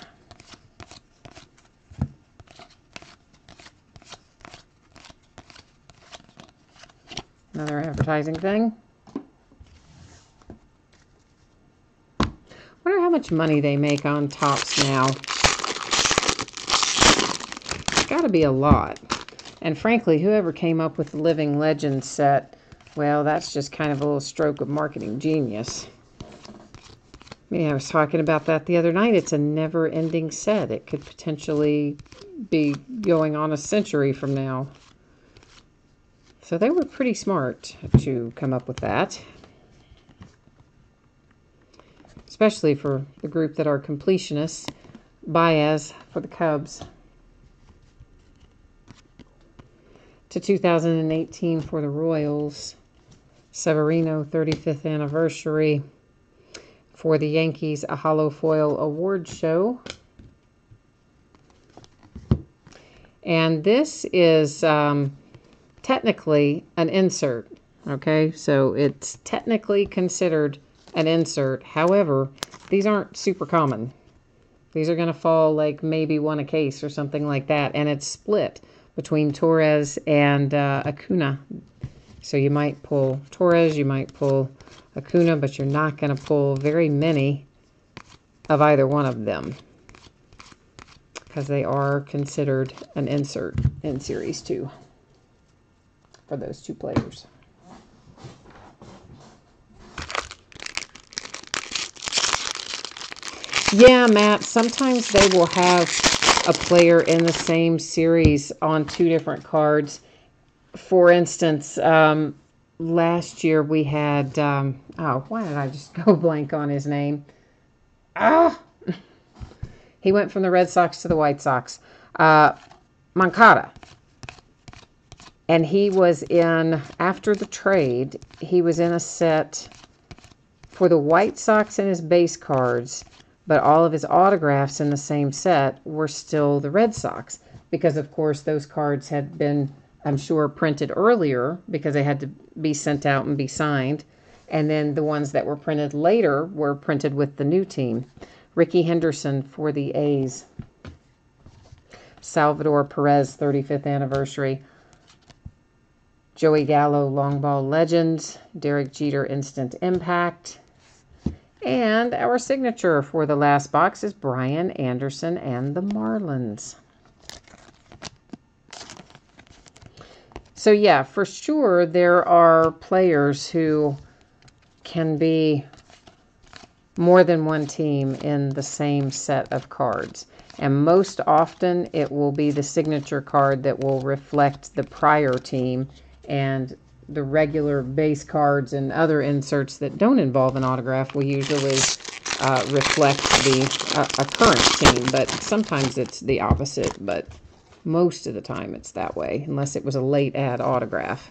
Another advertising thing. Wonder how much money they make on Topps now. It's got to be a lot. And frankly, whoever came up with the Living Legends set, well, that's just kind of a little stroke of marketing genius. I was talking about that the other night. It's a never-ending set. It could potentially be going on a century from now. So they were pretty smart to come up with that. Especially for the group that are completionists. Baez for the Cubs. To 2018 for the Royals. Severino, 35th anniversary. For the Yankees, a hollow foil award show. And this is technically an insert. Okay, so it's technically considered an insert. However, these aren't super common. These are going to fall like maybe one a case or something like that. And it's split between Torres and Acuna. So you might pull Torres, you might pull Acuna, but you're not going to pull very many of either one of them because they are considered an insert in Series 2 for those two players. Yeah, Matt, sometimes they will have a player in the same series on two different cards. For instance, last year we had, why did I just go blank on his name? He went from the Red Sox to the White Sox. Moncada. And he was in, after the trade, he was in a set for the White Sox in his base cards, but all of his autographs in the same set were still the Red Sox. Because, of course, those cards had been, I'm sure, printed earlier because they had to be sent out and be signed. And then the ones that were printed later were printed with the new team. Ricky Henderson for the A's. Salvador Perez, 35th anniversary. Joey Gallo, Long Ball Legends. Derek Jeter, Instant Impact. And our signature for the last box is Brian Anderson and the Marlins. So yeah, for sure there are players who can be more than one team in the same set of cards. And most often it will be the signature card that will reflect the prior team, and the regular base cards and other inserts that don't involve an autograph will usually reflect a current team. But sometimes it's the opposite, but most of the time it's that way, unless it was a late add autograph.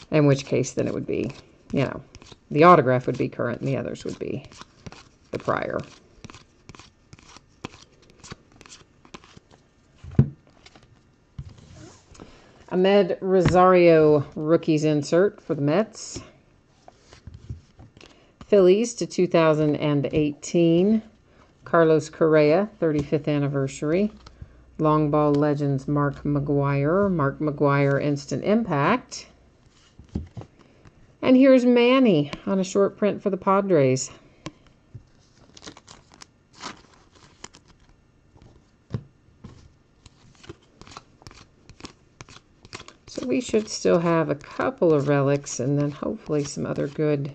In which case, then it would be, the autograph would be current and the others would be the prior. Ahmed Rosario, rookies insert for the Mets. Phillies to 2018. Carlos Correa, 35th anniversary. Long Ball Legends, Mark McGwire. Mark McGwire, Instant Impact. And here's Manny on a short print for the Padres. So we should still have a couple of relics and then hopefully some other good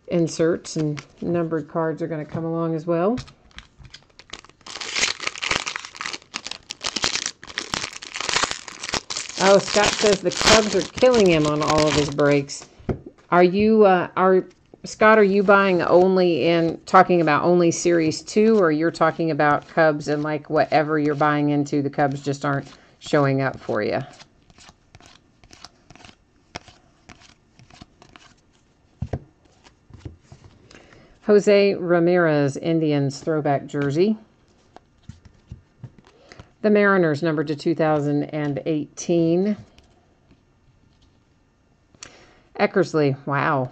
inserts, and numbered cards are going to come along as well. Oh, Scott says the Cubs are killing him on all of his breaks. Are you, Scott, are you buying talking about only Series 2, or you're talking about Cubs and like whatever you're buying into, the Cubs just aren't showing up for you? Jose Ramirez, Indians throwback jersey. The Mariners, numbered to 2018. Eckersley, wow.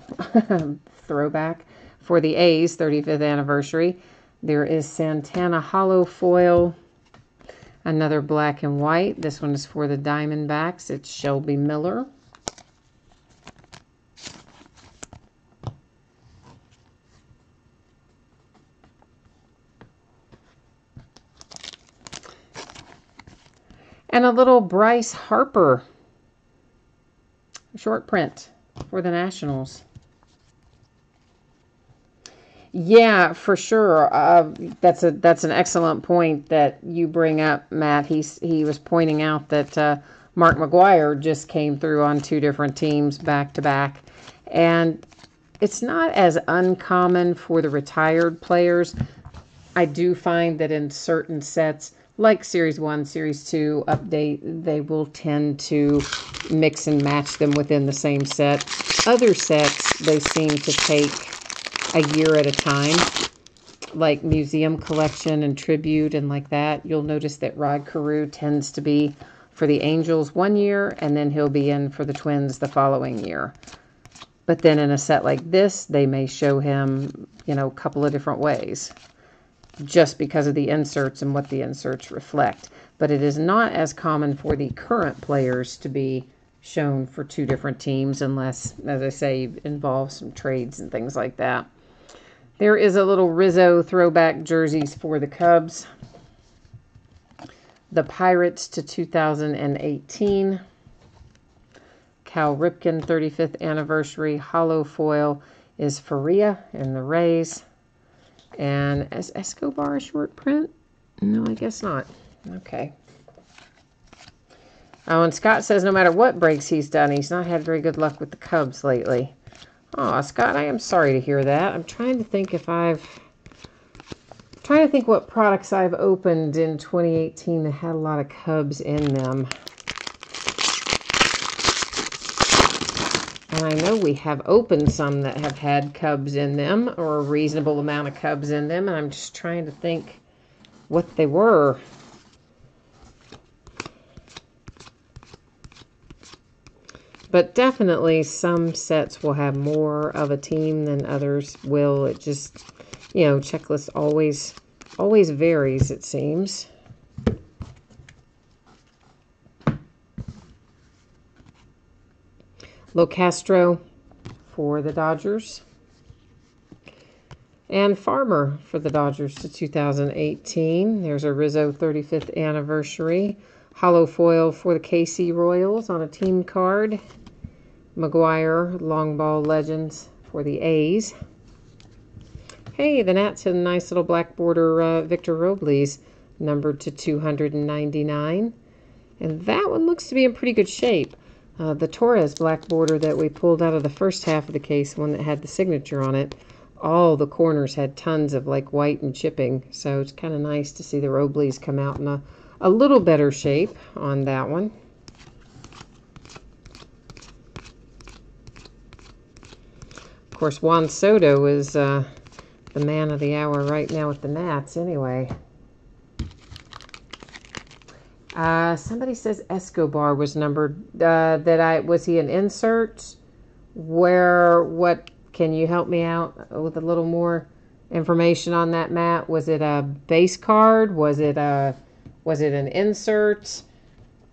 Throwback for the A's 35th anniversary. There is Santana Hollow Foil. Another black and white. This one is for the Diamondbacks. It's Shelby Miller. And a little Bryce Harper short print for the Nationals. Yeah, for sure. That's an excellent point that you bring up, Matt. He was pointing out that Mark McGwire just came through on 2 different teams back to back, and it's not as uncommon for the retired players. I do find that in certain sets, like Series 1, Series 2 update, they will tend to mix and match them within the same set. Other sets, they seem to take a year at a time, like Museum Collection and Tribute and like that. You'll notice that Rod Carew tends to be for the Angels 1 year, and then he'll be in for the Twins the following year. But then in a set like this, they may show him, a couple of different ways, just because of the inserts and what the inserts reflect. But it is not as common for the current players to be shown for 2 different teams unless, as I say, involves some trades and things like that. There is a little Rizzo throwback jerseys for the Cubs. The Pirates to 2018. Cal Ripken 35th anniversary hollow foil is Faria in the Rays. And is Escobar a short print? No, I guess not. Okay. Oh, and Scott says no matter what breaks he's done, he's not had very good luck with the Cubs lately. Oh, Scott, I am sorry to hear that. I'm trying to think what products I've opened in 2018 that had a lot of Cubs in them. And I know we have opened some that have had Cubs in them, or a reasonable amount of Cubs in them, and I'm just trying to think what they were. But definitely some sets will have more of a team than others will. It just, checklist always varies, it seems. Locastro for the Dodgers. And Farmer for the Dodgers to 2018. There's a Rizzo 35th anniversary. Hollow foil for the KC Royals on a team card. McGwire Long Ball Legends for the A's. Hey, the Nats had a nice little black border Victor Robles numbered to 299. And that one looks to be in pretty good shape. The Torres black border that we pulled out of the first half of the case, one that had the signature on it, all the corners had tons of white and chipping. So it's kind of nice to see the Robles come out in a little better shape on that one. Of course, Juan Soto is the man of the hour right now with the Nats anyway. Somebody says Escobar was numbered. Was he an insert? What can you help me out with a little more information on that, Matt? Was it a base card? Was it an insert?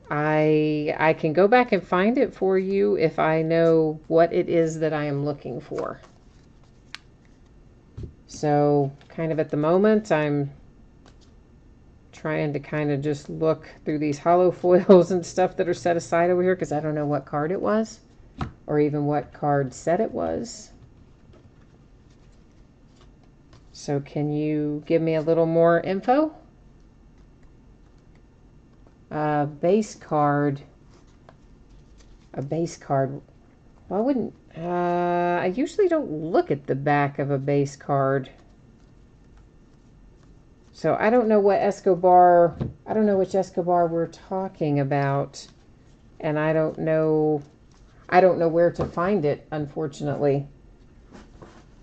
I can go back and find it for you if I know what it is that I am looking for. So kind of at the moment, I'm trying to kind of just look through these hollow foils and stuff that are set aside over here because I don't know what card it was or even what card set it was. So can you give me a little more info? A base card. Well, I wouldn't. I usually don't look at the back of a base card. So I don't know what Escobar, I don't know which Escobar we're talking about. And I don't know where to find it, unfortunately.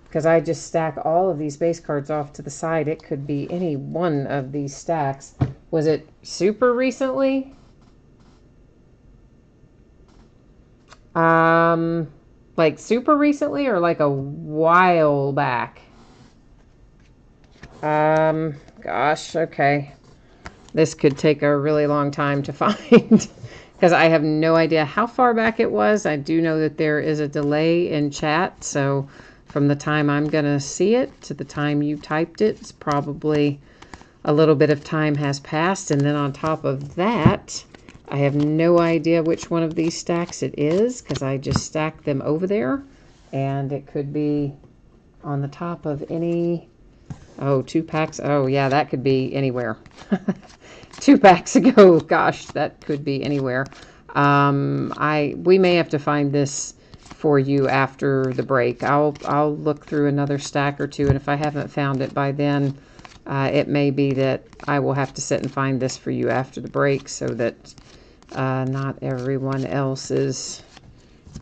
Because I just stack all of these base cards off to the side. It could be any one of these stacks. Was it super recently? Like super recently or like a while back? Gosh, okay. This could take a really long time to find because I have no idea how far back it was. I do know that there is a delay in chat, so from the time I'm going to see it to the time you typed it, it's probably a little bit of time has passed. And then on top of that, I have no idea which one of these stacks it is because I just stacked them over there, and it could be on the top of any... Oh, 2 packs. Oh, yeah, that could be anywhere. 2 packs ago. Gosh, that could be anywhere. We may have to find this for you after the break. I'll look through another stack or two, and if I haven't found it by then, it may be that I will have to sit and find this for you after the break so that not everyone else is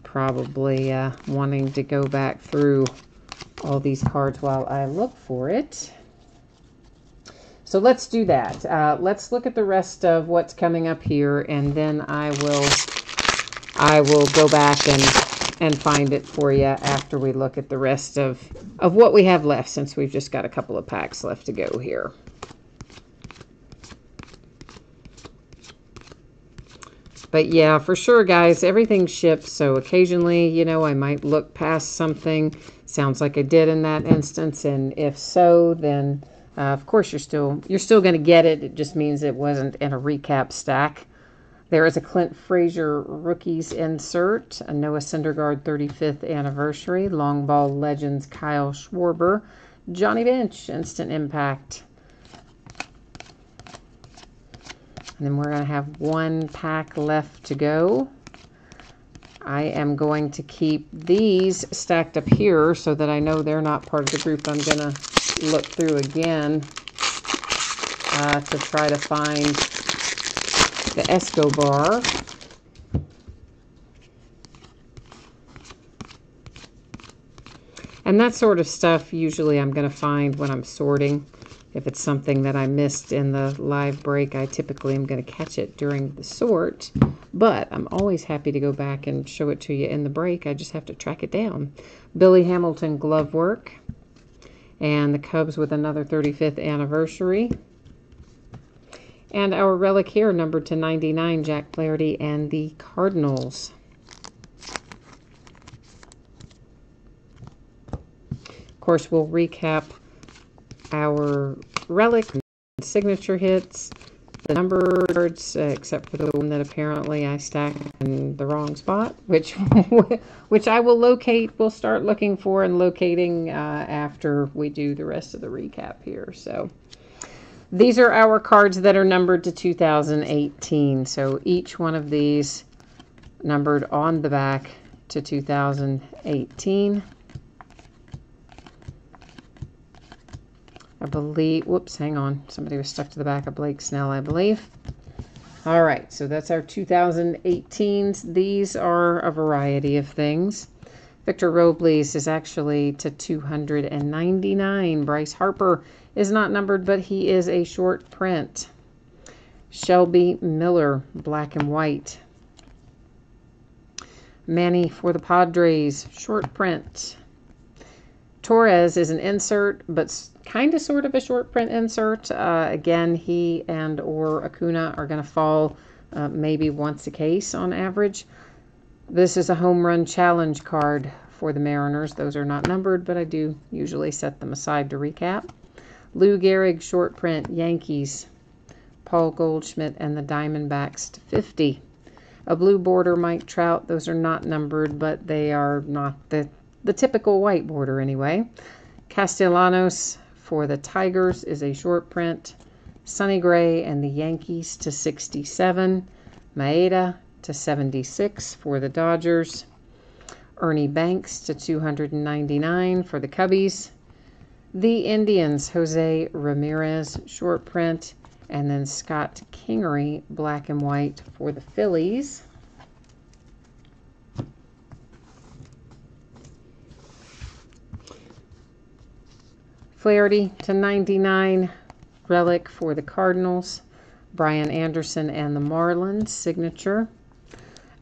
probably wanting to go back through all these cards while I look for it. So let's do that. Let's look at the rest of what's coming up here, and then I will go back and find it for you after we look at the rest of what we have left, since we've just got a couple of packs left to go here. But yeah, for sure, guys, everything ships. So occasionally, you know, I might look past something. Sounds like I did in that instance. And if so, then of course you're still going to get it. It just means it wasn't in a recap stack. There is a Clint Frazier rookies insert, a Noah Syndergaard 35th anniversary, Long Ball Legends Kyle Schwarber, Johnny Bench instant impact. And then we're going to have 1 pack left to go. I am going to keep these stacked up here so that I know they're not part of the group I'm going to look through again to try to find the Escobar. And that sort of stuff usually I'm going to find when I'm sorting. If it's something that I missed in the live break, I typically am going to catch it during the sort. But I'm always happy to go back and show it to you in the break. I just have to track it down. Billy Hamilton glove work. And the Cubs with another 35th anniversary. And our relic here, numbered to 99, Jack Flaherty and the Cardinals. Of course, we'll recap our relic signature hits, the number cards, except for the one that apparently I stacked in the wrong spot, which I will locate. We'll start looking for and locating after we do the rest of the recap here. So these are our cards that are numbered to 2018. So each one of these numbered on the back to 2018. I believe, whoops, hang on. Somebody was stuck to the back of Blake Snell, I believe. All right, so that's our 2018s. These are a variety of things. Victor Robles is actually to 299. Bryce Harper is not numbered, but he is a short print. Shelby Miller, black and white. Manny for the Padres, short print. Torres is an insert, but kind of sort of a short print insert. Again, he and or Acuna are going to fall maybe once a case on average. This is a home run challenge card for the Mariners. Those are not numbered, but I do usually set them aside to recap. Lou Gehrig, short print, Yankees. Paul Goldschmidt and the Diamondbacks to 50. A blue border, Mike Trout. Those are not numbered, but they are not the typical white border anyway. Castellanos for the Tigers is a short print. Sonny Gray and the Yankees to 67. Maeda to 76 for the Dodgers. Ernie Banks to 299 for the Cubbies. The Indians, Jose Ramirez, short print. And then Scott Kingery, black and white for the Phillies. Flaherty to 99, relic for the Cardinals. Brian Anderson and the Marlins, signature.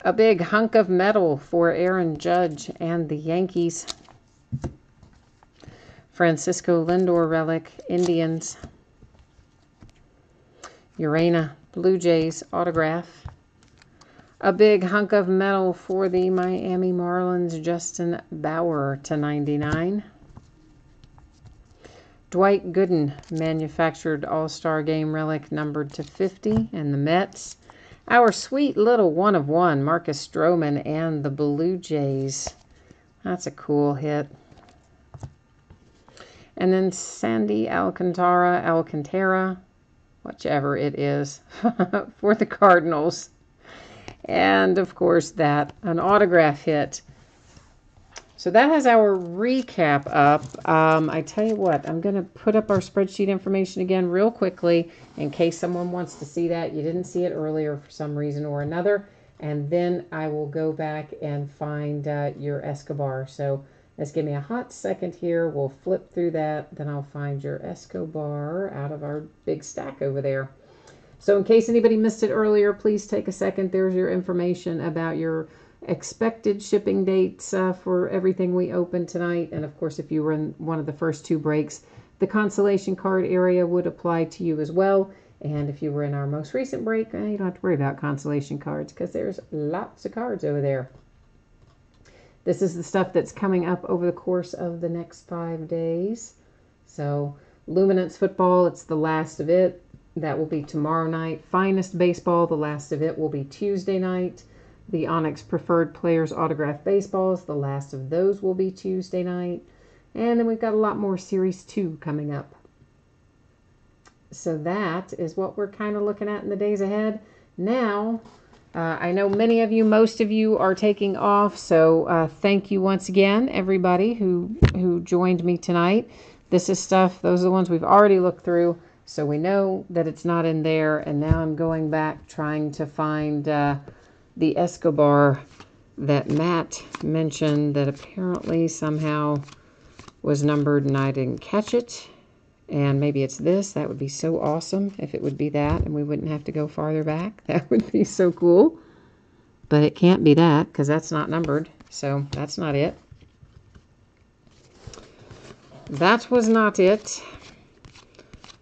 A big hunk of metal for Aaron Judge and the Yankees. Francisco Lindor relic, Indians. Urena, Blue Jays autograph. A big hunk of metal for the Miami Marlins, Justin Bauer /99. Dwight Gooden, manufactured All-Star Game relic, numbered /50, and the Mets. Our sweet little 1/1, Marcus Stroman and the Blue Jays. That's a cool hit. And then Sandy Alcantara, whichever it is, for the Cardinals. And, of course, an autograph hit. So that has our recap up. I tell you what, I'm going to put up our spreadsheet information again real quickly in case someone wants to see that. You didn't see it earlier for some reason or another. And then I will go back and find your Escobar. So let's give me a hot second here. We'll flip through that. Then I'll find your Escobar out of our big stack over there. So in case anybody missed it earlier, please take a second. There's your information about your expected shipping dates for everything we open tonight. And of course, if you were in one of the first two breaks, the consolation card area would apply to you as well. And if you were in our most recent break, you don't have to worry about consolation cards because there's lots of cards over there. This is the stuff that's coming up over the course of the next 5 days. So Luminance Football, it's the last of it. That will be tomorrow night. Finest Baseball, the last of it will be Tuesday night. The Onyx Preferred Players Autograph Baseballs, the last of those will be Tuesday night. And then we've got a lot more Series 2 coming up. So that is what we're kind of looking at in the days ahead. Now, I know many of you, most of you are taking off. So thank you once again, everybody who joined me tonight. This is stuff, those are the ones we've already looked through. So we know that it's not in there. And now I'm going back trying to find the Escobar that Matt mentioned that apparently somehow was numbered and I didn't catch it. And maybe it's this. That would be so awesome if it would be that and we wouldn't have to go farther back. That would be so cool. But it can't be that because that's not numbered. So that's not it. That was not it.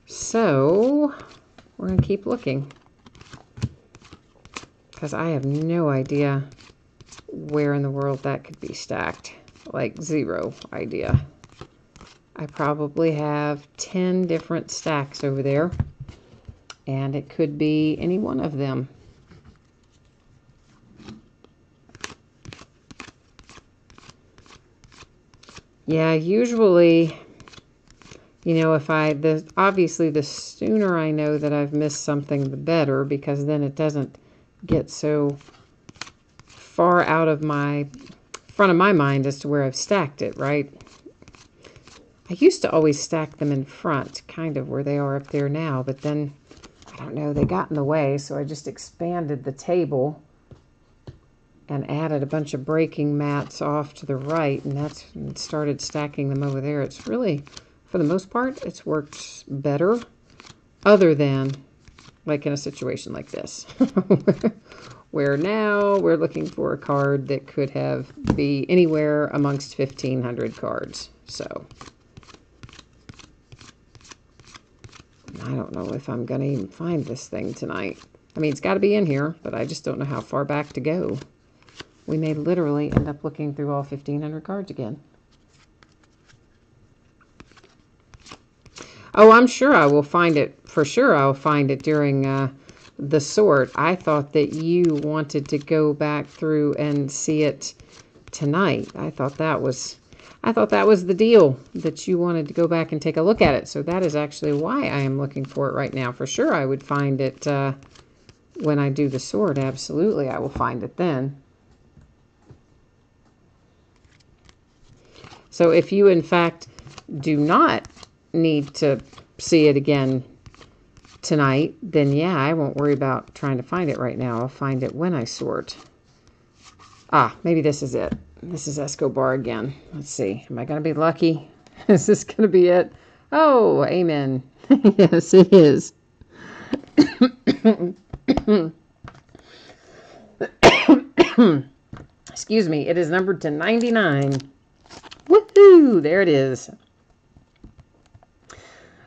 So we're going to keep looking. Because I have no idea where in the world that could be stacked. Like zero idea. I probably have 10 different stacks over there. And it could be any one of them. Yeah, usually, you know, obviously the sooner I know that I've missed something, the better, because then it doesn't get so far out of my front of my mind as to where I've stacked it, right? I used to always stack them in front, kind of where they are up there now, but then, I don't know, they got in the way, so I just expanded the table and added a bunch of breaking mats off to the right, and started stacking them over there. It's really, for the most part, it's worked better, other than like in a situation like this, where now we're looking for a card that could be anywhere amongst 1,500 cards. So I don't know if I'm going to even find this thing tonight. I mean, it's got to be in here, but I just don't know how far back to go. We may literally end up looking through all 1,500 cards again. Oh, I'm sure I will find it. For sure I'll find it during the sort. I thought that you wanted to go back through and see it tonight. I thought that was the deal, that you wanted to go back and take a look at it. So that is actually why I am looking for it right now. For sure I would find it when I do the sort. Absolutely, I will find it then. So if you, in fact, do not need to see it again tonight, then yeah, I won't worry about trying to find it right now. I'll find it when I sort. Ah, maybe this is it. This is Escobar again. Let's see. Am I going to be lucky? Is this going to be it? Oh, amen. Yes, it is. Excuse me, it is numbered to 99. Woohoo! There it is.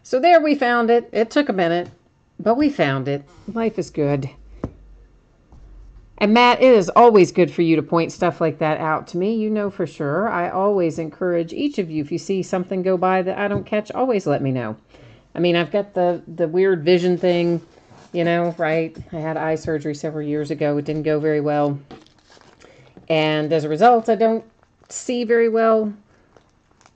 So there we found it. It took a minute, but we found it. Life is good. And Matt, it is always good for you to point stuff like that out to me. You know for sure. I always encourage each of you, if you see something go by that I don't catch, always let me know. I mean, I've got the weird vision thing, you know, right? I had eye surgery several years ago. It didn't go very well. And as a result, I don't see very well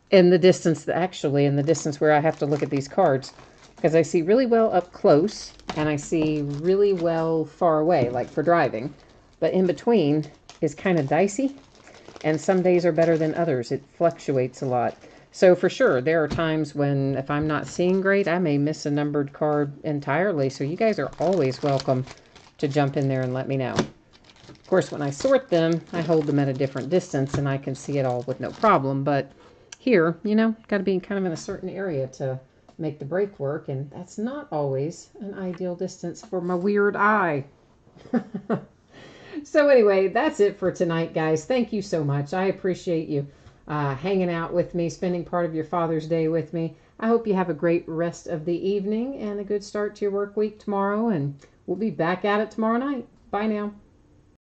in the distance, actually, in the distance where I have to look at these cards. Because I see really well up close, and I see really well far away, like for driving. But in between is kind of dicey, and some days are better than others. It fluctuates a lot. So for sure, there are times when if I'm not seeing great, I may miss a numbered card entirely. So you guys are always welcome to jump in there and let me know. Of course, when I sort them, I hold them at a different distance, and I can see it all with no problem. But here, you know, got to be kind of in a certain area to make the break work, and that's not always an ideal distance for my weird eye. So anyway, that's it for tonight, guys. Thank you so much. I appreciate you hanging out with me, spending part of your Father's Day with me. I hope you have a great rest of the evening and a good start to your work week tomorrow, and we'll be back at it tomorrow night. Bye now.